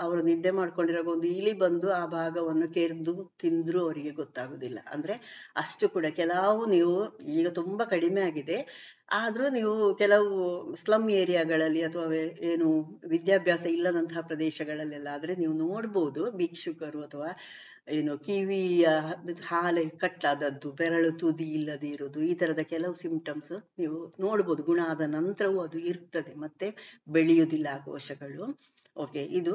ಅವರು ನಿದ್ದೆ ಮಾಡ್ಕೊಂಡಿರೋ ಒಂದು ಇಲಿ ಬಂದು ಆ ಭಾಗವನ್ನು ಕೆರೆದು ತಿಂದ್ರು ಅವರಿಗೆ ಗೊತ್ತಾಗುದಿಲ್ಲ. ಅಂದ್ರೆ ಅಷ್ಟು ಕೂಡ ಕೆಲವು, ನೀವು ಈಗ ತುಂಬಾ ಕಡಿಮೆ ಆಗಿದೆ, ಆದ್ರೂ ನೀವು ಕೆಲವು ಸ್ಲಮ್ ಏರಿಯಾಗಳಲ್ಲಿ ಅಥವಾ ವಿದ್ಯಾಭ್ಯಾಸ ಇಲ್ಲದಂತಹ ಪ್ರದೇಶಗಳಲ್ಲೆಲ್ಲ ಆದ್ರೆ ನೀವು ನೋಡ್ಬೋದು, ಭಿಕ್ಷುಕರು ಅಥವಾ ಕಿವಿಯ ಹಾಲೆ ಕಟ್ಲಾದದ್ದು, ಬೆರಳು ತುದಿ ಇಲ್ಲದೆ ಇರುವುದು, ಈ ತರದ ಕೆಲವು ಸಿಂಪ್ಟಮ್ಸ್ ನೀವು ನೋಡ್ಬೋದು. ಗುಣ ಆದ ನಂತರವೂ ಅದು ಇರ್ತದೆ, ಮತ್ತೆ ಬೆಳೆಯುವುದಿಲ್ಲ ಆ ಕೋಶಗಳು. ಓಕೆ, ಇದು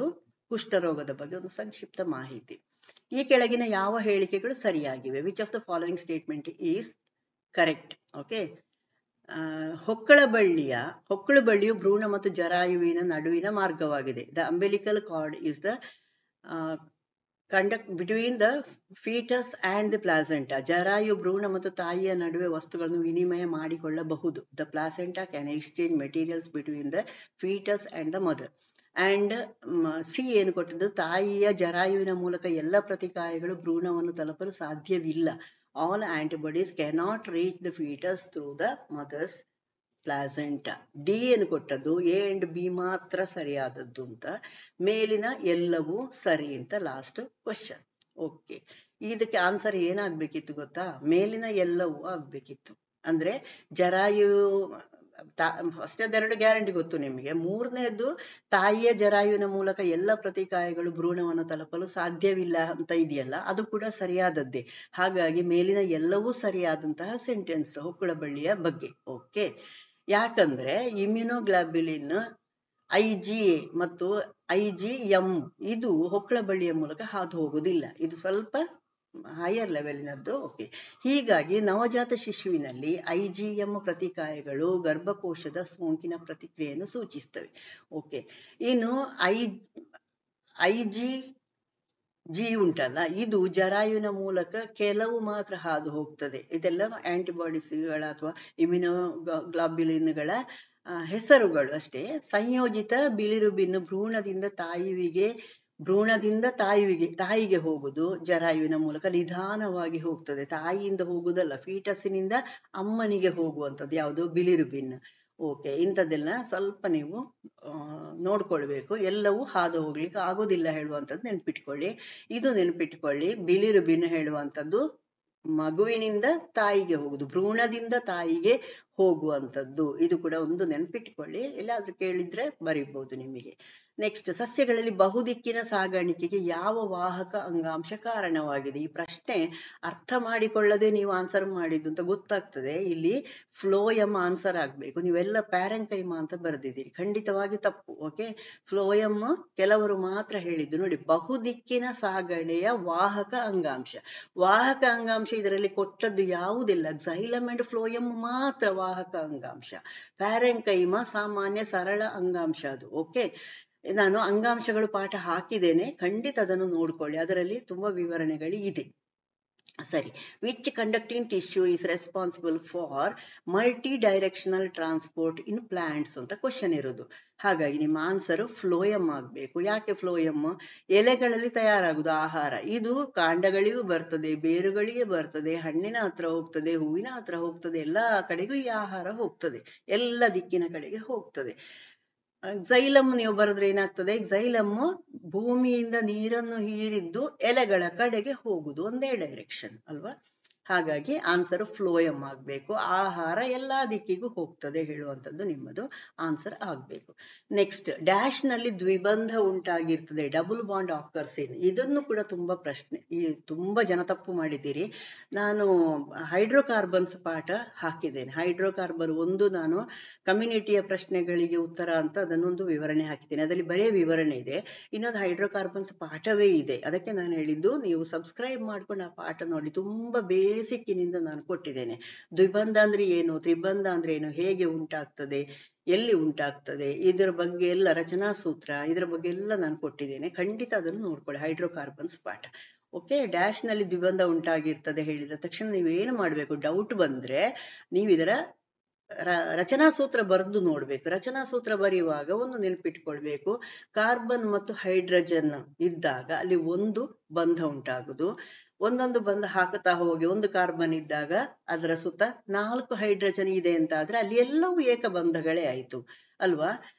ಕುಷ್ಠರೋಗದ ಬಗ್ಗೆ ಒಂದು ಸಂಕ್ಷಿಪ್ತ ಮಾಹಿತಿ. ಈ ಕೆಳಗಿನ ಯಾವ ಹೇಳಿಕೆಗಳು ಸರಿಯಾಗಿವೆ? Which of the following statement is correct? Okay, ಹೊಕ್ಕಳ ಬಳ್ಳಿಯು ಭ್ರೂಣ ಮತ್ತು ಜರಾಯುವಿನ ನಡುವಿನ ಮಾರ್ಗವಾಗಿದೆ. The umbilical cord is the conduct between the fetus and the placenta. ಜರಾಯು ಭ್ರೂಣ ಮತ್ತು ತಾಯಿಯ ನಡುವೆ ವಸ್ತುಗಳನ್ನು ವಿನಿಮಯ ಮಾಡಿಕೊಳ್ಳಬಹುದು. The placenta can exchange materials between the fetus and the mother. And C ಏನು ಕೊಟ್ಟದ್ದು, ತಾಯಿಯ ಜರಾಯುವಿನ ಮೂಲಕ ಎಲ್ಲ ಪ್ರತಿಕಾಯಗಳು ಭ್ರೂಣವನ್ನು ತಲುಪಲು ಸಾಧ್ಯವಿಲ್ಲ. All antibodies cannot reach the fetus through the mother's placenta. D ಏನು ಕೊಟ್ಟದ್ದು, ಎ ಅಂಡ್ ಬಿ ಮಾತ್ರ ಸರಿಯಾದದ್ದು ಅಂತ. ಮೇಲಿನ ಎಲ್ಲವೂ ಸರಿ ಅಂತ ಲಾಸ್ಟ್ ಕ್ವಶನ್. ಓಕೆ, ಇದಕ್ಕೆ ಆನ್ಸರ್ ಏನಾಗ್ಬೇಕಿತ್ತು ಗೊತ್ತಾ? ಮೇಲಿನ ಎಲ್ಲವೂ ಆಗ್ಬೇಕಿತ್ತು. ಅಂದ್ರೆ ಜರಾಯು ಫಸ್ಟದೆರಡು ಗ್ಯಾರಂಟಿ ಗೊತ್ತು ನಿಮಗೆ. ಮೂರನೇದು, ತಾಯಿಯ ಜರಾಯುವಿನ ಮೂಲಕ ಎಲ್ಲ ಪ್ರತಿಕಾಯಗಳು ಭ್ರೂಣವನ್ನು ತಲುಪಲು ಸಾಧ್ಯವಿಲ್ಲ ಅಂತ ಇದೆಯಲ್ಲ, ಅದು ಕೂಡ ಸರಿಯಾದದ್ದೇ. ಹಾಗಾಗಿ ಮೇಲಿನ ಎಲ್ಲವೂ ಸರಿಯಾದಂತಹ ಸೆಂಟೆನ್ಸ್ ಹೊಕ್ಕಳ ಬಳ್ಳಿಯ ಬಗ್ಗೆ. ಓಕೆ, ಯಾಕಂದ್ರೆ ಇಮ್ಯುನೋಗ್ಲಾಬ್ಯುಲಿನ್ IgA ಮತ್ತು IgM ಇದು ಹೊಕ್ಕಳ ಬಳ್ಳಿಯ ಮೂಲಕ ಹಾದು ಹೋಗುವುದಿಲ್ಲ. ಇದು ಸ್ವಲ್ಪ ಹೈಯರ್ ಲೆವೆಲಿನದ್ದು. ಓಕೆ, ಹೀಗಾಗಿ ನವಜಾತ ಶಿಶುವಿನಲ್ಲಿ IgM ಪ್ರತಿಕಾಯಗಳು ಗರ್ಭಕೋಶದ ಸೋಂಕಿನ ಪ್ರತಿಕ್ರಿಯೆಯನ್ನು ಸೂಚಿಸ್ತವೆ. ಓಕೆ, ಇನ್ನು IgG ಉಂಟಲ್ಲ, ಇದು ಜರಾಯುವಿನ ಮೂಲಕ ಕೆಲವು ಮಾತ್ರ ಹಾದು ಹೋಗ್ತದೆ. ಇದೆಲ್ಲ ಆಂಟಿಬಾಡೀಸ್ಗಳ ಅಥವಾ ಇಮ್ಯುನೋಗ್ಲಾಬ್ಯುಲಿನ್ಗಳ ಹೆಸರುಗಳು ಅಷ್ಟೇ. ಸಂಯೋಜಿತ ಬಿಲಿರುಬಿನ್ ಭ್ರೂಣದಿಂದ ತಾಯಿಗೆ ಭ್ರೂಣದಿಂದ ತಾಯಿಗೆ ಹೋಗುದು ಜರಾಯುವಿನ ಮೂಲಕ ನಿಧಾನವಾಗಿ ಹೋಗ್ತದೆ. ತಾಯಿಯಿಂದ ಹೋಗುದಲ್ಲ, ಫೀಟಸ್ಸಿನಿಂದ ಅಮ್ಮನಿಗೆ ಹೋಗುವಂಥದ್ದು ಯಾವುದು, ಬಿಲಿರುಬಿನ್. ಓಕೆ, ಇಂಥದ್ದೆಲ್ಲ ಸ್ವಲ್ಪ ನೀವು ನೋಡ್ಕೊಳ್ಬೇಕು. ಎಲ್ಲವೂ ಹಾದು ಹೋಗ್ಲಿಕ್ಕೆ ಆಗೋದಿಲ್ಲ ಹೇಳುವಂಥದ್ದು ನೆನ್ಪಿಟ್ಕೊಳ್ಳಿ. ಇದು ನೆನ್ಪಿಟ್ಕೊಳ್ಳಿ, ಬಿಲಿರುಬಿನ್ ಹೇಳುವಂಥದ್ದು ಮಗುವಿನಿಂದ ತಾಯಿಗೆ ಹೋಗುದು, ಭ್ರೂಣದಿಂದ ತಾಯಿಗೆ ಹೋಗುವಂಥದ್ದು. ಇದು ಕೂಡ ಒಂದು ನೆನ್ಪಿಟ್ಕೊಳ್ಳಿ, ಎಲ್ಲಾದ್ರೂ ಕೇಳಿದ್ರೆ ಬರೀಬಹುದು ನಿಮಗೆ. ನೆಕ್ಸ್ಟ್, ಸಸ್ಯಗಳಲ್ಲಿ ಬಹುದಿಕ್ಕಿನ ಸಾಗಾಣಿಕೆಗೆ ಯಾವ ವಾಹಕ ಅಂಗಾಂಶ ಕಾರಣವಾಗಿದೆ? ಈ ಪ್ರಶ್ನೆ ಅರ್ಥ ಮಾಡಿಕೊಳ್ಳದೆ ನೀವು ಆನ್ಸರ್ ಮಾಡಿದ್ದು ಅಂತ ಗೊತ್ತಾಗ್ತದೆ. ಇಲ್ಲಿ ಫ್ಲೋಯಮ್ ಆನ್ಸರ್ ಆಗ್ಬೇಕು. ನೀವೆಲ್ಲ ಪ್ಯಾರೆಂಕೈಮ ಅಂತ ಬರೆದಿದ್ದೀರಿ, ಖಂಡಿತವಾಗಿ ತಪ್ಪು. ಓಕೆ, ಫ್ಲೋಯಮ್ ಕೆಲವರು ಮಾತ್ರ ಹೇಳಿದ್ದು. ನೋಡಿ, ಬಹುದಿಕ್ಕಿನ ಸಾಗಣೆಯ ವಾಹಕ ಅಂಗಾಂಶ. ವಾಹಕ ಅಂಗಾಂಶ ಇದರಲ್ಲಿ ಕೊಟ್ಟದ್ದು ಯಾವುದಿಲ್ಲ, xylem ಅಂಡ್ ಫ್ಲೋಯಮ್ ಮಾತ್ರ ವಾಹಕ ಅಂಗಾಂಶ. ಪ್ಯಾರೆಂಕೈಮ ಸಾಮಾನ್ಯ ಸರಳ ಅಂಗಾಂಶ ಅದು. ಓಕೆ, ನಾನು ಅಂಗಾಂಶಗಳು ಪಾಠ ಹಾಕಿದ್ದೇನೆ, ಖಂಡಿತ ಅದನ್ನು ನೋಡ್ಕೊಳ್ಳಿ, ಅದರಲ್ಲಿ ತುಂಬಾ ವಿವರಣೆಗಳು ಇದೆ. ಸರಿ, which conducting tissue is responsible for multi directional transport in plants ಅಂತ ಕ್ವಶನ್ ಇರೋದು. ಹಾಗಾಗಿ ನಿಮ್ಮ ಆನ್ಸರ್ ಫ್ಲೋಯಮ್ ಆಗ್ಬೇಕು. ಯಾಕೆ ಫ್ಲೋಯಮ್? ಎಲೆಗಳಲ್ಲಿ ತಯಾರಾಗುದು ಆಹಾರ, ಇದು ಕಾಂಡಗಳಿಗೂ ಬರ್ತದೆ, ಬೇರುಗಳಿಗೆ ಬರ್ತದೆ, ಹಣ್ಣಿನ ಹತ್ರ ಹೋಗ್ತದೆ, ಹೂವಿನ ಹತ್ರ ಹೋಗ್ತದೆ, ಎಲ್ಲಾ ಕಡೆಗೂ ಈ ಆಹಾರ ಹೋಗ್ತದೆ, ಎಲ್ಲ ದಿಕ್ಕಿನ ಕಡೆಗೆ ಹೋಗ್ತದೆ. xylem ನೀವು ಬರೆದ್ರೆ ಏನಾಗ್ತದೆ, xylem ಭೂಮಿಯಿಂದ ನೀರನ್ನು ಹೀರಿದ್ದು ಎಲೆಗಳ ಕಡೆಗೆ ಹೋಗುದು, ಒಂದೇ ಡೈರೆಕ್ಷನ್ ಅಲ್ವಾ. ಹಾಗಾಗಿ ಆನ್ಸರ್ ಫ್ಲೋಯಮ್ ಆಗ್ಬೇಕು. ಆಹಾರ ಎಲ್ಲಾ ದಿಕ್ಕಿಗೂ ಹೋಗ್ತದೆ ಹೇಳುವಂಥದ್ದು ನಿಮ್ಮದು ಆನ್ಸರ್ ಆಗ್ಬೇಕು. ನೆಕ್ಸ್ಟ್, ಡ್ಯಾಶ್ ನಲ್ಲಿ ದ್ವಿಬಂಧ ಉಂಟಾಗಿರ್ತದೆ, ಡಬಲ್ ಬಾಂಡ್ ಆಕರ್ಸ್ ಇನ್. ಇದನ್ನು ಕೂಡ ತುಂಬಾ ಪ್ರಶ್ನೆ, ತುಂಬಾ ಜನ ತಪ್ಪು ಮಾಡಿದ್ದೀರಿ. ನಾನು ಹೈಡ್ರೋಕಾರ್ಬನ್ಸ್ ಪಾಠ ಹಾಕಿದ್ದೇನೆ, ಹೈಡ್ರೋಕಾರ್ಬನ್ ಒಂದು ನಾನು ಕಮ್ಯುನಿಟಿಯ ಪ್ರಶ್ನೆಗಳಿಗೆ ಉತ್ತರ ಅಂತ ಅದನ್ನೊಂದು ವಿವರಣೆ ಹಾಕಿದ್ದೇನೆ, ಅದರಲ್ಲಿ ಬರೀ ವಿವರಣೆ ಇದೆ. ಇನ್ನೊಂದು ಹೈಡ್ರೋಕಾರ್ಬನ್ಸ್ ಪಾಠವೇ ಇದೆ, ಅದಕ್ಕೆ ನಾನು ಹೇಳಿದ್ದು ನೀವು ಸಬ್ಸ್ಕ್ರೈಬ್ ಮಾಡ್ಕೊಂಡು ಆ ಪಾಠ ನೋಡಿ. ತುಂಬಾ ಬೇಸಿಕ್ಕಿನಿಂದ ನಾನು ಕೊಟ್ಟಿದ್ದೇನೆ. ದ್ವಿಬಂಧ ಅಂದ್ರೆ ಏನು, ತ್ರಿಬಂಧ ಅಂದ್ರೆ ಏನು, ಹೇಗೆ ಉಂಟಾಗ್ತದೆ, ಎಲ್ಲಿ ಉಂಟಾಗ್ತದೆ, ಇದರ ಬಗ್ಗೆ ಎಲ್ಲ ರಚನಾ ಸೂತ್ರ, ಇದರ ಬಗ್ಗೆ ಎಲ್ಲ ನಾನು ಕೊಟ್ಟಿದ್ದೇನೆ, ಖಂಡಿತ ಅದನ್ನು ನೋಡ್ಕೊಳ್ಳಿ, ಹೈಡ್ರೋಕಾರ್ಬನ್ಸ್ ಪಾಠ. ಓಕೆ, ಡ್ಯಾಶ್ ನಲ್ಲಿ ದ್ವಿಬಂಧ ಉಂಟಾಗಿರ್ತದೆ ಹೇಳಿದ ತಕ್ಷಣ ನೀವೇನು ಮಾಡ್ಬೇಕು, ಡೌಟ್ ಬಂದ್ರೆ ನೀವು ಇದರ ರಚನಾ ಸೂತ್ರ ಬರೆದು ನೋಡ್ಬೇಕು. ರಚನಾ ಸೂತ್ರ ಬರೆಯುವಾಗ ಒಂದು ನೆನಪಿಟ್ಕೊಳ್ಬೇಕು, ಕಾರ್ಬನ್ ಮತ್ತು ಹೈಡ್ರೋಜನ್ ಇದ್ದಾಗ ಅಲ್ಲಿ ಒಂದು ಬಂಧ ಉಂಟಾಗುದು, ಒಂದೊಂದು ಬಂಧ ಹಾಕುತ್ತಾ ಹೋಗಿ ಒಂದು ಕಾರ್ಬನ್ ಇದ್ದಾಗ ಅದರ ಸುತ್ತ 4 ಹೈಡ್ರೋಜನ್ ಇದೆ ಅಂತ ಆದ್ರೆ ಅಲ್ಲಿ ಎಲ್ಲವೂ ಏಕಬಂಧಗಳೇ ಆಯ್ತು ಅಲ್ವಾ.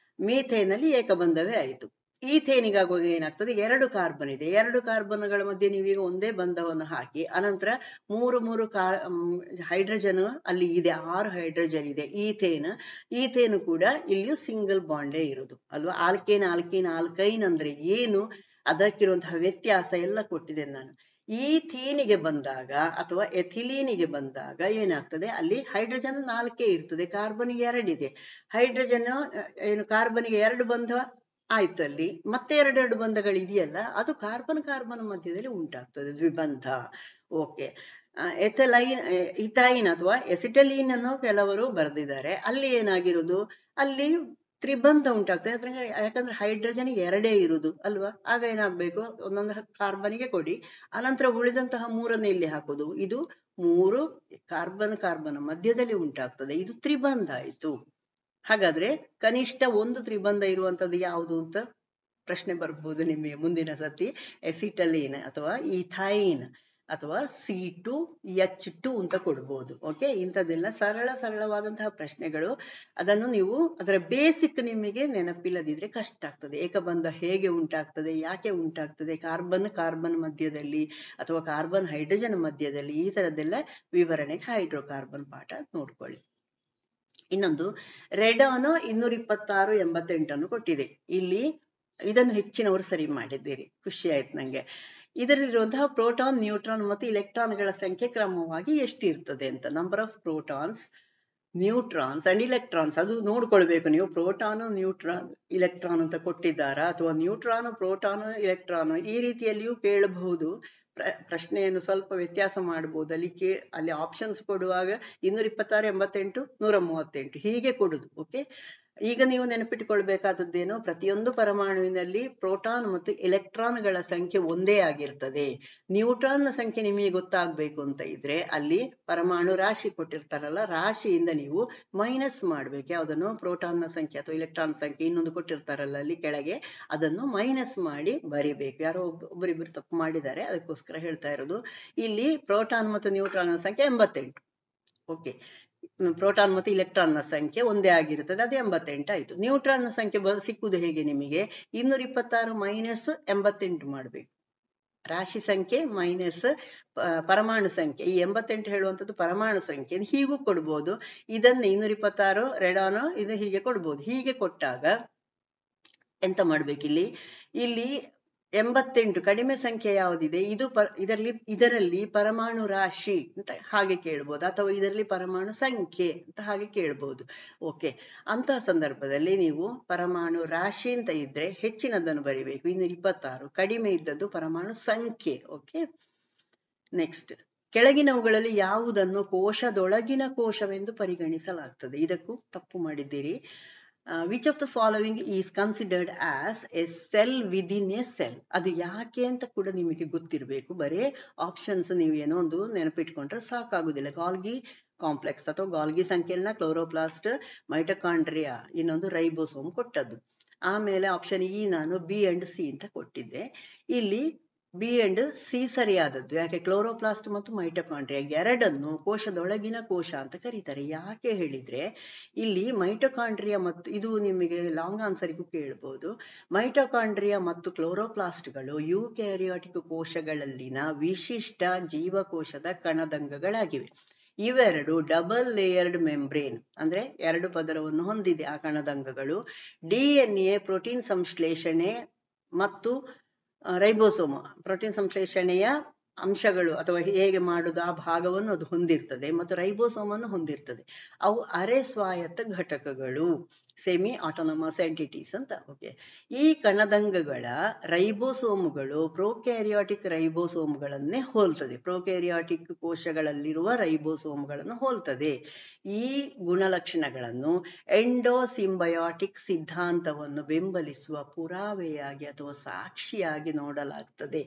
ಮೀಥೇನಲ್ಲಿ ಏಕಬಂಧವೇ ಆಯ್ತು. ಈಥೇನಿಗಾಗುವಾಗ ಏನಾಗ್ತದೆ, 2 ಕಾರ್ಬನ್ ಇದೆ, 2 ಕಾರ್ಬನ್ಗಳ ಮಧ್ಯೆ ನೀವೀಗ ಒಂದೇ ಬಂಧವನ್ನು ಹಾಕಿ ಅನಂತರ 3 ಹೈಡ್ರೋಜನ್ ಅಲ್ಲಿ ಇದೆ, 6 ಹೈಡ್ರೋಜನ್ ಇದೆ. ಈಥೇನು ಕೂಡ ಇಲ್ಲಿಯೂ ಸಿಂಗಲ್ ಬಾಂಡೇ ಇರುವುದು ಅಲ್ವಾ. ಆಲ್ಕೇನ್ ಆಲ್ಕೀನ್ ಆಲ್ಕೈನ್ ಅಂದ್ರೆ ಏನು, ಅದಕ್ಕಿರುವಂತಹ ವ್ಯತ್ಯಾಸ ಎಲ್ಲ ಕೊಟ್ಟಿದ್ದೇನೆ ನಾನು. ಈಥೀನಿಗೆ ಬಂದಾಗ ಅಥವಾ ಎಥಿಲೀನಿಗೆ ಬಂದಾಗ ಏನಾಗ್ತದೆ, ಅಲ್ಲಿ ಹೈಡ್ರೋಜನ್ 4 ಇರ್ತದೆ, ಕಾರ್ಬನ್ 2 ಇದೆ. ಹೈಡ್ರೋಜನ್ ಏನು ಕಾರ್ಬನ್ಗೆ 2 ಬಂಧ ಆಯ್ತು, ಅಲ್ಲಿ ಮತ್ತೆ 2 ಬಂಧಗಳು ಇದೆಯಲ್ಲ, ಅದು ಕಾರ್ಬನ್ ಮಧ್ಯದಲ್ಲಿ ಉಂಟಾಗ್ತದೆ ದ್ವಿಬಂಧ. ಓಕೆ, ಇಥೈನ್ ಅಥವಾ ಎಸಿಟಲೀನ್ ಅನ್ನು ಕೆಲವರು ಬರೆದಿದ್ದಾರೆ, ಅಲ್ಲಿ ಏನಾಗಿರುವುದು, ಅಲ್ಲಿ ತ್ರಿಬಂಧ ಉಂಟಾಗ್ತದೆ. ಅದ್ರ ಯಾಕಂದ್ರೆ ಹೈಡ್ರೋಜನ್ 2 ಇರುವುದು ಅಲ್ವಾ. ಆಗ ಏನಾಗ್ಬೇಕು, ಒಂದೊಂದು ಕಾರ್ಬನ್ಗೆ ಕೊಡಿ, ಅನಂತರ ಉಳಿದಂತಹ 3 ಇಲ್ಲಿ ಹಾಕೋದು. ಇದು 3 ಕಾರ್ಬನ್ ಮಧ್ಯದಲ್ಲಿ ಉಂಟಾಗ್ತದೆ, ಇದು ತ್ರಿಬಂಧ ಆಯ್ತು. ಹಾಗಾದ್ರೆ ಕನಿಷ್ಠ ಒಂದು ತ್ರಿಬಂಧ ಇರುವಂತದ್ದು ಯಾವುದು ಅಂತ ಪ್ರಶ್ನೆ ಬರ್ಬೋದು ನಿಮಗೆ ಮುಂದಿನ ಸತಿ. ಎಸಿಟಲೀನ್ ಅಥವಾ ಈಥೈನ್ ಅಥವಾ C2H2 ಅಂತ ಕೊಡ್ಬೋದು. ಓಕೆ, ಇಂಥದ್ದೆಲ್ಲ ಸರಳವಾದಂತಹ ಪ್ರಶ್ನೆಗಳು. ಅದನ್ನು ನೀವು ಅದರ ಬೇಸಿಕ್ ನಿಮಗೆ ನೆನಪಿಲ್ಲದಿದ್ರೆ ಕಷ್ಟ ಆಗ್ತದೆ. ಏಕಬಂಧ ಹೇಗೆ ಉಂಟಾಗ್ತದೆ, ಯಾಕೆ ಉಂಟಾಗ್ತದೆ, ಕಾರ್ಬನ್ ಮಧ್ಯದಲ್ಲಿ ಅಥವಾ ಕಾರ್ಬನ್ ಹೈಡ್ರೋಜನ್ ಮಧ್ಯದಲ್ಲಿ, ಈ ತರದ್ದೆಲ್ಲ ವಿವರಣೆಗೆ ಹೈಡ್ರೋಕಾರ್ಬನ್ ಪಾಠ ನೋಡ್ಕೊಳ್ಳಿ. ಇನ್ನೊಂದು, ರೆಡಾನ್ 22688 ಕೊಟ್ಟಿದೆ. ಇಲ್ಲಿ ಇದನ್ನು ಹೆಚ್ಚಿನವರು ಸರಿ ಮಾಡಿದ್ದೀರಿ, ಖುಷಿ ಆಯ್ತು ನಂಗೆ. ಇದರಲ್ಲಿರುವಂತಹ ಪ್ರೋಟಾನ್, ನ್ಯೂಟ್ರಾನ್ ಮತ್ತು ಇಲೆಕ್ಟ್ರಾನ್ಗಳ ಸಂಖ್ಯೆ ಕ್ರಮವಾಗಿ ಎಷ್ಟಿರ್ತದೆ ಅಂತ. Number of protons, neutrons and electrons, ಅದು ನೋಡ್ಕೊಳ್ಬೇಕು ನೀವು. ಪ್ರೋಟಾನು, ನ್ಯೂಟ್ರಾನ್, ಇಲೆಕ್ಟ್ರಾನ್ ಅಂತ ಕೊಟ್ಟಿದ್ದಾರಾ, ಅಥವಾ ನ್ಯೂಟ್ರಾನು, ಪ್ರೋಟಾನು, ಇಲೆಕ್ಟ್ರಾನು ಈ ರೀತಿಯಲ್ಲಿಯೂ ಕೇಳಬಹುದು. ಪ್ರಶ್ನೆಯನ್ನು ಸ್ವಲ್ಪ ವ್ಯತ್ಯಾಸ ಮಾಡಬಹುದು. ಅಲ್ಲಿ ಆಪ್ಷನ್ಸ್ ಕೊಡುವಾಗ 226, 88, 138 ಹೀಗೆ ಕೊಡುದು. ಓಕೆ, ಈಗ ನೀವು ನೆನಪಿಟ್ಟುಕೊಳ್ಬೇಕಾದದ್ದೇನು, ಪ್ರತಿಯೊಂದು ಪರಮಾಣುವಿನಲ್ಲಿ ಪ್ರೋಟಾನ್ ಮತ್ತು ಎಲೆಕ್ಟ್ರಾನ್ಗಳ ಸಂಖ್ಯೆ ಒಂದೇ ಆಗಿರ್ತದೆ. ನ್ಯೂಟ್ರಾನ್ನ ಸಂಖ್ಯೆ ನಿಮಗೆ ಗೊತ್ತಾಗ್ಬೇಕು ಅಂತ ಇದ್ರೆ ಅಲ್ಲಿ ಪರಮಾಣು ರಾಶಿ ಕೊಟ್ಟಿರ್ತಾರಲ್ಲ, ರಾಶಿಯಿಂದ ನೀವು ಮೈನಸ್ ಮಾಡ್ಬೇಕು. ಯಾವುದನ್ನು? ಪ್ರೋಟಾನ್ನ ಸಂಖ್ಯೆ ಅಥವಾ ಎಲೆಕ್ಟ್ರಾನ್ ಸಂಖ್ಯೆ ಇನ್ನೊಂದು ಕೊಟ್ಟಿರ್ತಾರಲ್ಲ ಅಲ್ಲಿ ಕೆಳಗೆ, ಅದನ್ನು ಮೈನಸ್ ಮಾಡಿ ಬರಿಬೇಕು. ಯಾರೋ ಒಬ್ಬರಿಬ್ಬರು ತಪ್ಪು ಮಾಡಿದ್ದಾರೆ, ಅದಕ್ಕೋಸ್ಕರ ಹೇಳ್ತಾ ಇರೋದು. ಇಲ್ಲಿ ಪ್ರೋಟಾನ್ ಮತ್ತು ನ್ಯೂಟ್ರಾನ್ನ ಸಂಖ್ಯೆ 88. ಓಕೆ, ಪ್ರೋಟಾನ್ ಮತ್ತು ಇಲೆಕ್ಟ್ರಾನ್ನ ಸಂಖ್ಯೆ ಒಂದೇ ಆಗಿರುತ್ತದೆ, ಅದು 88 ಆಯ್ತು. ನ್ಯೂಟ್ರಾನ್ನ ಸಂಖ್ಯೆ ಸಿಕ್ಕುದು ಹೇಗೆ ನಿಮಗೆ? 226 ಮೈನಸ್ 88 ಮಾಡ್ಬೇಕು. ರಾಶಿ ಸಂಖ್ಯೆ ಮೈನಸ್ ಪರಮಾಣು ಸಂಖ್ಯೆ. ಈ 88 ಹೇಳುವಂಥದ್ದು ಪರಮಾಣು ಸಂಖ್ಯೆ. ಹೀಗೂ ಕೊಡ್ಬೋದು, ಇದನ್ನ 226 ರೆಡಾನೋ ಇದು ಹೀಗೆ ಕೊಡ್ಬೋದು. ಹೀಗೆ ಕೊಟ್ಟಾಗ ಎಂತ ಮಾಡ್ಬೇಕಿಲ್ಲಿ? ಇಲ್ಲಿ 88 ಕಡಿಮೆ ಸಂಖ್ಯೆ ಯಾವುದಿದೆ, ಇದರಲ್ಲಿ ಪರಮಾಣು ರಾಶಿ ಅಂತ ಹಾಗೆ ಕೇಳ್ಬೋದು, ಅಥವಾ ಇದರಲ್ಲಿ ಪರಮಾಣು ಸಂಖ್ಯೆ ಅಂತ ಹಾಗೆ ಕೇಳ್ಬೋದು. ಓಕೆ, ಅಂತಹ ಸಂದರ್ಭದಲ್ಲಿ ನೀವು ಪರಮಾಣು ರಾಶಿ ಅಂತ ಇದ್ರೆ ಹೆಚ್ಚಿನದನ್ನು ಬರಿಬೇಕು, 226. ಕಡಿಮೆ ಇದ್ದದ್ದು ಪರಮಾಣು ಸಂಖ್ಯೆ. ಓಕೆ, ನೆಕ್ಸ್ಟ್, ಕೆಳಗಿನವುಗಳಲ್ಲಿ ಯಾವುದನ್ನು ಕೋಶದೊಳಗಿನ ಕೋಶವೆಂದು ಪರಿಗಣಿಸಲಾಗ್ತದೆ? ಇದಕ್ಕೂ ತಪ್ಪು ಮಾಡಿದ್ದೀರಿ. Which of the following is considered as A cell within A cell? ಅದು ಯಾಕೆ ಅಂತ ಕೂಡ ನಿಮಗೆ ಗೊತ್ತಿರಬೇಕು. ಬರೀ ಆಪ್ಷನ್ಸ್ ನೀವು ಏನೋ ಒಂದು ನೆನಪಿಟ್ಕೊಂಡ್ರೆ ಸಾಕಾಗುದಿಲ್ಲ. ಗಾಲ್ಗಿ ಕಾಂಪ್ಲೆಕ್ಸ್ ಅಥವಾ ಗಾಲ್ಗಿ ಸಂಕೀರ್ಣ, ಕ್ಲೋರೋಪ್ಲಾಸ್ಟ್, ಮೈಟೊಕಾಂಡ್ರಿಯಾ, ಇನ್ನೊಂದು ರೈಬೋಸೋಮ್ ಕೊಟ್ಟದ್ದು. ಆಮೇಲೆ ಆಪ್ಷನ್ ಇ ನಾನು ಬಿ ಅಂಡ್ ಸಿ ಅಂತ ಕೊಟ್ಟಿದ್ದೆ. ಇಲ್ಲಿ ಬಿ ಅಂಡ್ ಸಿ ಸರಿಯಾದದ್ದು. ಯಾಕೆ? ಕ್ಲೋರೋಪ್ಲಾಸ್ಟ್ ಮತ್ತು ಮೈಟೊಕಾಂಡ್ರಿಯಾ ಎರಡನ್ನು ಕೋಶದೊಳಗಿನ ಕೋಶ ಅಂತ ಕರೀತಾರೆ. ಯಾಕೆ ಹೇಳಿದ್ರೆ ಇಲ್ಲಿ ಮೈಟೊಕಾಂಡ್ರಿಯಾ ಮತ್ತು, ಇದು ನಿಮಗೆ ಲಾಂಗ್ ಆನ್ಸರಿಗೂ ಕೇಳಬಹುದು, ಮೈಟೊಕಾಂಡ್ರಿಯಾ ಮತ್ತು ಕ್ಲೋರೋಪ್ಲಾಸ್ಟ್ಗಳು ಯೂಕ್ಯಾರಿಯಾಟಿಕ್ ಕೋಶಗಳಲ್ಲಿನ ವಿಶಿಷ್ಟ ಜೀವಕೋಶದ ಕಣದಂಗಗಳಾಗಿವೆ. ಇವೆರಡು ಡಬಲ್ ಲೇಯರ್ಡ್ ಮೆಂಬ್ರೇನ್ ಅಂದ್ರೆ ಎರಡು ಪದರವನ್ನು ಹೊಂದಿದೆ ಆ ಕಣದಂಗಗಳು. DNA ಪ್ರೋಟೀನ್ ಸಂಶ್ಲೇಷಣೆ ಮತ್ತು ರೈಬೋಸೋಮ್ ಪ್ರೋಟೀನ್ ಸಂಶ್ಲೇಷಣೆಯ ಅಂಶಗಳು ಅಥವಾ ಹೇಗೆ ಮಾಡುದು ಆ ಭಾಗವನ್ನು ಅದು ಹೊಂದಿರ್ತದೆ, ಮತ್ತು ರೈಬೋಸೋಮ್ ಅನ್ನು ಹೊಂದಿರ್ತದೆ. ಅವು ಅರೆ ಸ್ವಾಯತ್ತ ಘಟಕಗಳು, ಸೆಮಿ ಆಟೋನಮಸ್ ಎಂಟಿಟೀಸ್ ಅಂತ. ಓಕೆ, ಈ ಕಣದಂಗಗಳ ರೈಬೋಸೋಮ್ಗಳು ಪ್ರೋಕ್ಯಾರಿಯಾಟಿಕ್ ರೈಬೋಸೋಮ್ಗಳನ್ನೇ ಹೋಲ್ತದೆ. ಪ್ರೋಕ್ಯಾರಿಯಾಟಿಕ್ ಕೋಶಗಳಲ್ಲಿರುವ ರೈಬೋಸೋಮ್ಗಳನ್ನು ಹೋಲ್ತದೆ. ಈ ಗುಣಲಕ್ಷಣಗಳನ್ನು ಎಂಡೋಸಿಂಬಯಾಟಿಕ್ ಸಿದ್ಧಾಂತವನ್ನು ಬೆಂಬಲಿಸುವ ಪುರಾವೆಯಾಗಿ ಅಥವಾ ಸಾಕ್ಷಿಯಾಗಿ ನೋಡಲಾಗ್ತದೆ.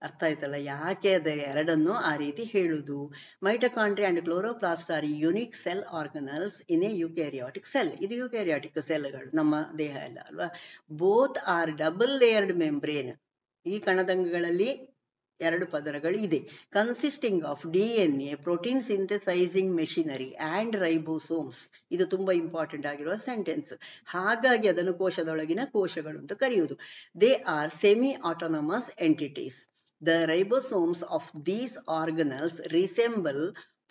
ಅರ್ಥ ಆಯ್ತಲ್ಲ ಯಾಕೆ ಅದ ಎರಡನ್ನು ಆ ರೀತಿ ಹೇಳುದು? Mitochondria and chloroplast are unique cell organelles in a eukaryotic cell. ಇದು ಯುಕ್ಯಾರಿಯಾಟಿಕ್ ಸೆಲ್ಗಳು, ನಮ್ಮ ದೇಹ ಎಲ್ಲ ಅಲ್ವಾ. Both are double layered membrane. ಈ ಕಣದಂಗಗಳಲ್ಲಿ ಎರಡು ಪದರಗಳು ಇದೆ. Consisting of DNA protein synthesizing machinery and ribosomes. ಇದು ತುಂಬಾ ಇಂಪಾರ್ಟೆಂಟ್ ಆಗಿರುವ ಸೆಂಟೆನ್ಸ್. ಹಾಗಾಗಿ ಅದನ್ನು ಕೋಶದೊಳಗಿನ ಕೋಶಗಳು ಅಂತ ಕರೆಯುವುದು. They are semi autonomous entities. The ribosomes of these organelles resemble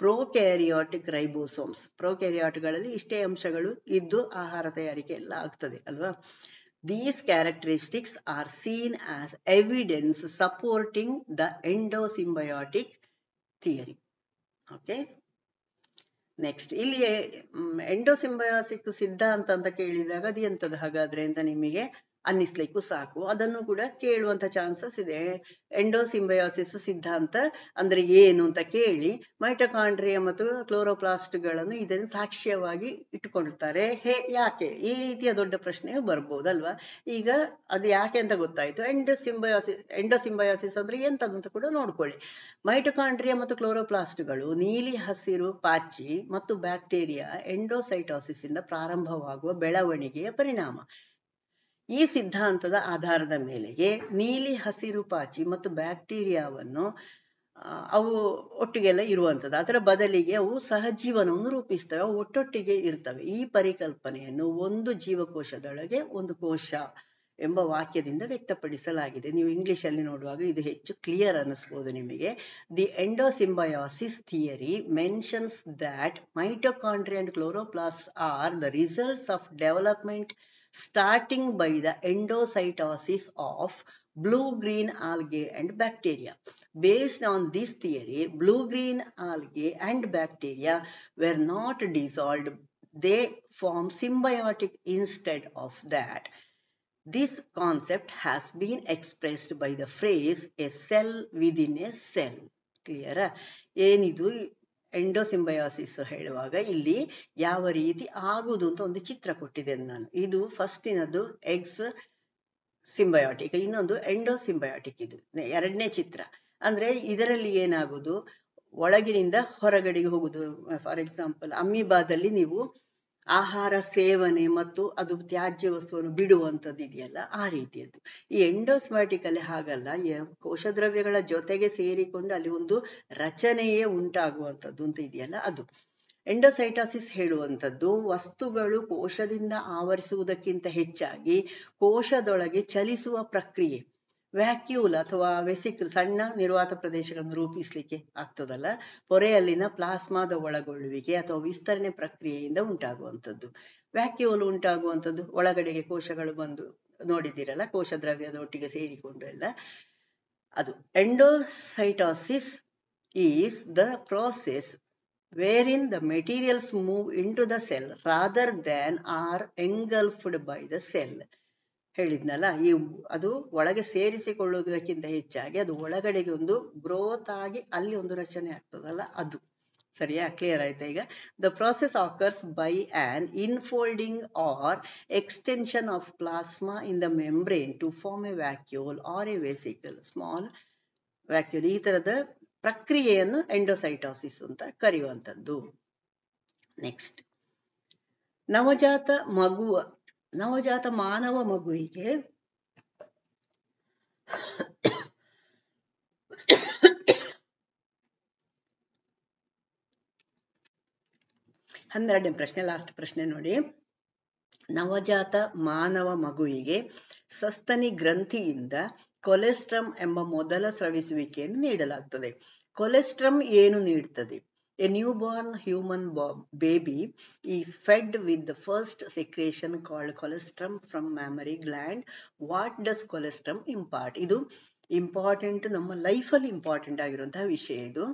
prokaryotic ribosomes. ಪ್ರೊಕ್ಯಾರಿಯಾಟ್ಗಳಲ್ಲಿ ಇಷ್ಟೇ ಅಂಶಗಳು ಇದ್ದು ಆಹಾರ ತಯಾರಿಕೆ ಎಲ್ಲ ಆಗ್ತದೆ ಅಲ್ವಾ. These characteristics are seen as evidence supporting the endosymbiotic theory. Okay. Next, ಇಲ್ಲಿ ಎಂಡೋಸಿಂಬಯಾಸಿಕ್ ಸಿದ್ಧಾಂತ ಅಂತ ಕೇಳಿದಾಗ ಅದು ಎಂತದ್ದು ಹಾಗಾದ್ರೆ ಅಂತ ನಿಮಗೆ ಅನ್ನಿಸ್ಲಿಕ್ಕೂ ಸಾಕು. ಅದನ್ನು ಕೂಡ ಕೇಳುವಂತ ಚಾನ್ಸಸ್ ಇದೆ. ಎಂಡೋಸಿಂಬಯಾಸಿಸ್ ಸಿದ್ಧಾಂತ ಅಂದ್ರೆ ಏನು ಅಂತ ಕೇಳಿ ಮೈಟೊಕಾಂಡ್ರಿಯಾ ಮತ್ತು ಕ್ಲೋರೋಪ್ಲಾಸ್ಟ್ಗಳನ್ನು ಇದನ್ನು ಸಾಕ್ಷ್ಯವಾಗಿ ಇಟ್ಟುಕೊಳ್ತಾರೆ. ಯಾಕೆ? ಈ ರೀತಿಯ ದೊಡ್ಡ ಪ್ರಶ್ನೆ ಬರ್ಬೋದಲ್ವಾ. ಈಗ ಅದು ಯಾಕೆ ಅಂತ ಗೊತ್ತಾಯ್ತು. ಎಂಡೋಸಿಂಬಯಾಸಿಸ್ ಅಂದ್ರೆ ಎಂತದ್ದು ಅಂತ ಕೂಡ ನೋಡ್ಕೊಳ್ಳಿ. ಮೈಟೊಕಾಂಡ್ರಿಯಾ ಮತ್ತು ಕ್ಲೋರೋಪ್ಲಾಸ್ಟ್ಗಳು ನೀಲಿ ಹಸಿರು ಪಾಚಿ ಮತ್ತು ಬ್ಯಾಕ್ಟೀರಿಯಾ ಎಂಡೋಸೈಟೋಸಿಸ್ ಇಂದ ಪ್ರಾರಂಭವಾಗುವ ಬೆಳವಣಿಗೆಯ ಪರಿಣಾಮ. ಈ ಸಿದ್ಧಾಂತದ ಆಧಾರದ ಮೇಲೆಗೆ ನೀಲಿ ಹಸಿರು ಪಾಚಿ ಮತ್ತು ಬ್ಯಾಕ್ಟೀರಿಯಾವನ್ನು ಅವು ಒಟ್ಟಿಗೆಲ್ಲ ಇರುವಂಥದ್ದು, ಅದರ ಬದಲಿಗೆ ಅವು ಸಹಜೀವನವನ್ನು ರೂಪಿಸ್ತವೆ, ಅವು ಒಟ್ಟೊಟ್ಟಿಗೆ ಇರ್ತವೆ. ಈ ಪರಿಕಲ್ಪನೆಯನ್ನು ಒಂದು ಜೀವಕೋಶದೊಳಗೆ ಒಂದು ಕೋಶ ಎಂಬ ವಾಕ್ಯದಿಂದ ವ್ಯಕ್ತಪಡಿಸಲಾಗಿದೆ. ನೀವು ಇಂಗ್ಲಿಷ್ ಅಲ್ಲಿ ನೋಡುವಾಗ ಇದು ಹೆಚ್ಚು ಕ್ಲಿಯರ್ ಅನ್ನಿಸ್ಬೋದು ನಿಮಗೆ. The endosymbiosis theory mentions that mitochondria and chloroplast are the results of development starting by the endocytosis of blue-green algae and bacteria. Based on this theory, blue-green algae and bacteria were not dissolved, they form symbiotic instead of that. This concept has been expressed by the phrase a cell within a cell. Clear? ಏನಿದು ಎಂಡೋಸಿಂಬಯಾಸಿಸ್ ಹೇಳುವಾಗ ಇಲ್ಲಿ ಯಾವ ರೀತಿ ಆಗುವುದು ಅಂತ ಒಂದು ಚಿತ್ರ ಕೊಟ್ಟಿದ್ದೇನೆ ನಾನು. ಇದು ಫಸ್ಟಿನದ್ದು ಎಗ್ಸ್ ಸಿಂಬಯಾಟಿಕ್, ಇನ್ನೊಂದು ಎಂಡೋಸಿಂಬಯಾಟಿಕ್. ಇದು ಎರಡನೇ ಚಿತ್ರ. ಅಂದ್ರೆ ಇದರಲ್ಲಿ ಏನಾಗುದು, ಒಳಗಿನಿಂದ ಹೊರಗಡೆಗೆ ಹೋಗುದು. ಫಾರ್ ಎಕ್ಸಾಂಪಲ್ ಅಮೀಬಾದಲ್ಲಿ ನೀವು ಆಹಾರ ಸೇವನೆ ಮತ್ತು ಅದು ತ್ಯಾಜ್ಯ ವಸ್ತುವನ್ನು ಬಿಡುವಂಥದ್ದು ಇದೆಯಲ್ಲ, ಆ ರೀತಿಯದ್ದು. ಈ ಎಂಡೋಸ್ಮ್ಯಾಟಿಕ್ ಅಲ್ಲಿ ಹಾಗಲ್ಲ, ಕೋಶದ್ರವ್ಯಗಳ ಜೊತೆಗೆ ಸೇರಿಕೊಂಡು ಅಲ್ಲಿ ಒಂದು ರಚನೆಯೇ ಉಂಟಾಗುವಂಥದ್ದು ಅಂತ ಇದೆಯಲ್ಲ ಅದು. ಎಂಡೋಸೈಟಾಸಿಸ್ ಹೇಳುವಂಥದ್ದು ವಸ್ತುಗಳು ಕೋಶದಿಂದ ಆವರಿಸುವುದಕ್ಕಿಂತ ಹೆಚ್ಚಾಗಿ ಕೋಶದೊಳಗೆ ಚಲಿಸುವ ಪ್ರಕ್ರಿಯೆ. ವ್ಯಾಕ್ಯೂಲ್ ಅಥವಾ ವೆಸಿಕಲ್, ಸಣ್ಣ ನಿರ್ವಾತ ಪ್ರದೇಶಗಳನ್ನು ರೂಪಿಸ್ಲಿಕ್ಕೆ ಆಗ್ತದಲ್ಲ, ಪೊರೆಯಲ್ಲಿನ ಪ್ಲಾಸ್ಮಾದ ಒಳಗೊಳ್ಳುವಿಕೆ ಅಥವಾ ವಿಸ್ತರಣೆ ಪ್ರಕ್ರಿಯೆಯಿಂದ ಉಂಟಾಗುವಂಥದ್ದು. ವ್ಯಾಕ್ಯೂಲ್ ಉಂಟಾಗುವಂಥದ್ದು ಒಳಗಡೆಗೆ ಕೋಶಗಳು ಬಂದು ನೋಡಿದ್ದೀರಲ್ಲ, ಕೋಶ ದ್ರವ್ಯದ ಒಟ್ಟಿಗೆ ಸೇರಿಕೊಂಡು ಎಲ್ಲ ಅದು. Endocytosis is the process wherein the materials move into the cell rather than are engulfed by the cell. ಹೇಳಿದ್ನಲ್ಲ, ಅದು ಒಳಗೆ ಸೇರಿಸಿಕೊಳ್ಳುವುದಕ್ಕಿಂತ ಹೆಚ್ಚಾಗಿ ಅದು ಒಳಗಡೆಗೆ ಒಂದು ಗ್ರೋತ್ ಆಗಿ ಅಲ್ಲಿ ಒಂದು ರಚನೆ ಆಗ್ತದಲ್ಲ ಅದು. ಸರಿಯಾ? ಕ್ಲಿಯರ್ ಆಯ್ತಾ ಈಗ? The process occurs by an infolding or extension of plasma in the membrane to form a vacuole or a vesicle, small vacuole. ಈ ತರದ ಪ್ರಕ್ರಿಯೆಯನ್ನು ಎಂಡೋಸೈಟೋಸಿಸ್ ಅಂತ ಕರೆಯುವಂಥದ್ದು. ನೆಕ್ಸ್ಟ್, ನವಜಾತ ಮಾನವ ಮಗುವಿಗೆ ಹನ್ನೆರಡನೇ ಪ್ರಶ್ನೆ, ಲಾಸ್ಟ್ ಪ್ರಶ್ನೆ ನೋಡಿ. ನವಜಾತ ಮಾನವ ಮಗುವಿಗೆ ಸಸ್ತನಿ ಗ್ರಂಥಿಯಿಂದ ಕೊಲೆಸ್ಟ್ರಮ್ ಎಂಬ ಮೊದಲ ಸ್ರವಿಸುವಿಕೆಯನ್ನು ನೀಡಲಾಗ್ತದೆ. ಕೊಲೆಸ್ಟ್ರಮ್ ಏನು ನೀಡುತ್ತದೆ? A newborn human baby is fed with the first secretion called colostrum from mammary gland. What does colostrum impart? ಇದು ಇಂಪಾರ್ಟೆಂಟ್, ನಮ್ಮ ಲೈಫಲ್ಲಿ ಇಂಪಾರ್ಟೆಂಟ್ ಆಗಿರುವಂತಹ ವಿಷಯ ಇದು.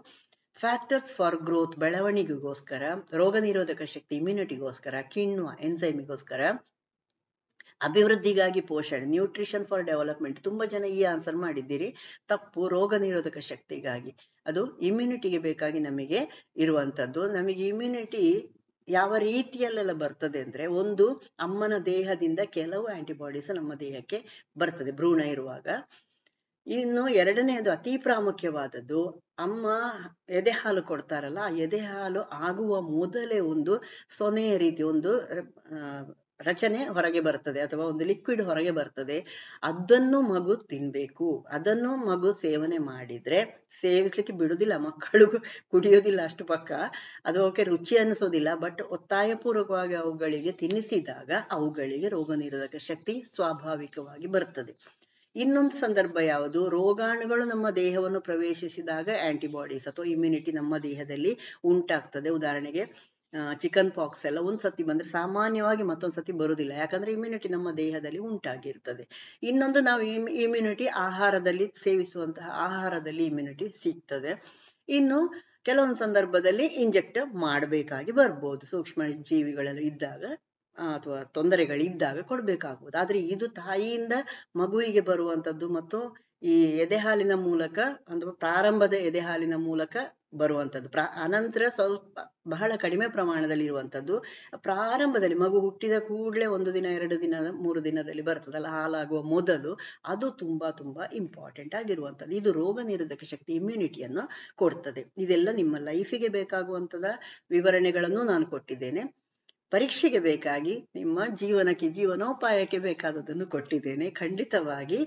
ಫ್ಯಾಕ್ಟರ್ಸ್ ಫಾರ್ ಗ್ರೋತ್, ಬೆಳವಣಿಗೆಗೋಸ್ಕರ, ರೋಗ ನಿರೋಧಕ ಶಕ್ತಿ ಇಮ್ಯುನಿಟಿಗೋಸ್ಕರ, ಕಿಣ್ವ ಎನ್ಸೈಮಿಗೋಸ್ಕರ, ಅಭಿವೃದ್ಧಿಗಾಗಿ ಪೋಷಣೆ ನ್ಯೂಟ್ರಿಷನ್ ಫಾರ್ ಡೆವಲಪ್ಮೆಂಟ್. ತುಂಬಾ ಜನ ಈ ಆನ್ಸರ್ ಮಾಡಿದ್ದೀರಿ, ತಪ್ಪು. ರೋಗ ನಿರೋಧಕ ಶಕ್ತಿಗಾಗಿ, ಅದು ಇಮ್ಯುನಿಟಿಗೆ ಬೇಕಾಗಿ ನಮಗೆ ಇರುವಂತದ್ದು. ನಮಗೆ ಇಮ್ಯುನಿಟಿ ಯಾವ ರೀತಿಯಲ್ಲೆಲ್ಲ ಬರ್ತದೆ ಅಂದ್ರೆ, ಒಂದು ಅಮ್ಮನ ದೇಹದಿಂದ ಕೆಲವು ಆಂಟಿಬಾಡೀಸ್ ನಮ್ಮ ದೇಹಕ್ಕೆ ಬರ್ತದೆ ಭ್ರೂಣ ಇರುವಾಗ. ಇನ್ನು ಎರಡನೆಯದು ಅತಿ ಪ್ರಾಮುಖ್ಯವಾದದ್ದು, ಅಮ್ಮ ಎದೆ ಹಾಲು ಕೊಡ್ತಾರಲ್ಲ, ಆ ಎದೆ ಹಾಲು ಆಗುವ ಮೊದಲೇ ಒಂದು ಸೊನೆಯ ರೀತಿ ಒಂದು ರಚನೆ ಹೊರಗೆ ಬರ್ತದೆ ಅಥವಾ ಒಂದು ಲಿಕ್ವಿಡ್ ಹೊರಗೆ ಬರ್ತದೆ. ಅದನ್ನು ಮಗು ತಿನ್ಬೇಕು. ಅದನ್ನು ಮಗು ಸೇವನೆ ಮಾಡಿದ್ರೆ, ಸೇವಿಸ್ಲಿಕ್ಕೆ ಬಿಡುದಿಲ್ಲ ಮಕ್ಕಳು, ಕುಡಿಯೋದಿಲ್ಲ ಅಷ್ಟು ಪಕ್ಕ, ಅದು ಓಕೆ ರುಚಿ ಅನಿಸೋದಿಲ್ಲ, ಬಟ್ ಒತ್ತಾಯಪೂರ್ವಕವಾಗಿ ಅವುಗಳಿಗೆ ತಿನ್ನಿಸಿದಾಗ ಅವುಗಳಿಗೆ ರೋಗ ನಿರೋಧಕ ಶಕ್ತಿ ಸ್ವಾಭಾವಿಕವಾಗಿ ಬರ್ತದೆ. ಇನ್ನೊಂದು ಸಂದರ್ಭ ಯಾವುದು? ರೋಗಾಣುಗಳು ನಮ್ಮ ದೇಹವನ್ನು ಪ್ರವೇಶಿಸಿದಾಗ ಆಂಟಿಬಾಡೀಸ್ ಅಥವಾ ಇಮ್ಯುನಿಟಿ ನಮ್ಮ ದೇಹದಲ್ಲಿ ಉಂಟಾಗ್ತದೆ. ಉದಾಹರಣೆಗೆ ಚಿಕನ್ ಪಾಕ್ಸ್ ಎಲ್ಲ ಒಂದ್ಸತಿ ಬಂದ್ರೆ ಸಾಮಾನ್ಯವಾಗಿ ಮತ್ತೊಂದ್ಸತಿ ಬರುವುದಿಲ್ಲ, ಯಾಕಂದ್ರೆ ಇಮ್ಯುನಿಟಿ ನಮ್ಮ ದೇಹದಲ್ಲಿ ಉಂಟಾಗಿರ್ತದೆ. ಇನ್ನೊಂದು, ನಾವು ಇಮ್ಯುನಿಟಿ ಆಹಾರದಲ್ಲಿ ಸೇವಿಸುವಂತಹ ಆಹಾರದಲ್ಲಿ ಇಮ್ಯುನಿಟಿ ಸಿಗ್ತದೆ. ಇನ್ನು ಕೆಲವೊಂದು ಸಂದರ್ಭದಲ್ಲಿ ಇಂಜೆಕ್ಟ್ ಮಾಡಬೇಕಾಗಿ ಬರ್ಬೋದು, ಸೂಕ್ಷ್ಮ ಜೀವಿಗಳೆಲ್ಲ ಇದ್ದಾಗ ಅಥವಾ ತೊಂದರೆಗಳಿದ್ದಾಗ ಕೊಡ್ಬೇಕಾಗ್ಬೋದು. ಆದ್ರೆ ಇದು ತಾಯಿಯಿಂದ ಮಗುವಿಗೆ ಬರುವಂತದ್ದು ಮತ್ತು ಈ ಎದೆ ಹಾಲಿನ ಮೂಲಕ, ಅಂದ್ರೆ ಪ್ರಾರಂಭದ ಎದೆ ಹಾಲಿನ ಮೂಲಕ ಬರುವಂತದ್ದು. ಅನಂತರ ಸ್ವಲ್ಪ ಬಹಳ ಕಡಿಮೆ ಪ್ರಮಾಣದಲ್ಲಿ ಇರುವಂತದ್ದು. ಪ್ರಾರಂಭದಲ್ಲಿ ಮಗು ಹುಟ್ಟಿದ ಕೂಡಲೇ 1 ದಿನ 2 ದಿನ 3 ದಿನದಲ್ಲಿ ಬರ್ತದಲ್ಲ, ಹಾಲಾಗುವ ಮೊದಲು, ಅದು ತುಂಬಾ ತುಂಬಾ ಇಂಪಾರ್ಟೆಂಟ್ ಆಗಿರುವಂತದ್ದು. ಇದು ರೋಗ ನಿರೋಧಕ ಶಕ್ತಿ ಇಮ್ಯುನಿಟಿಯನ್ನು ಕೊಡ್ತದೆ. ಇದೆಲ್ಲ ನಿಮ್ಮ ಲೈಫಿಗೆ ಬೇಕಾಗುವಂತದ ವಿವರಣೆಗಳನ್ನು ನಾನು ಕೊಟ್ಟಿದ್ದೇನೆ. ಪರೀಕ್ಷೆಗೆ ಬೇಕಾಗಿ ನಿಮ್ಮ ಜೀವನೋಪಾಯಕ್ಕೆ ಬೇಕಾದದನ್ನು ಕೊಟ್ಟಿದ್ದೇನೆ. ಖಂಡಿತವಾಗಿ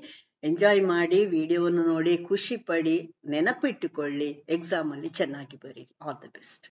ಎಂಜಾಯ್ ಮಾಡಿ, ವಿಡಿಯೋವನ್ನು ನೋಡಿ ಖುಷಿ ಪಡಿ, ನೆನಪಿಟ್ಟುಕೊಳ್ಳಿ, ಎಕ್ಸಾಮ್ ಅಲ್ಲಿ ಚೆನ್ನಾಗಿ ಬರೀರಿ. All the best.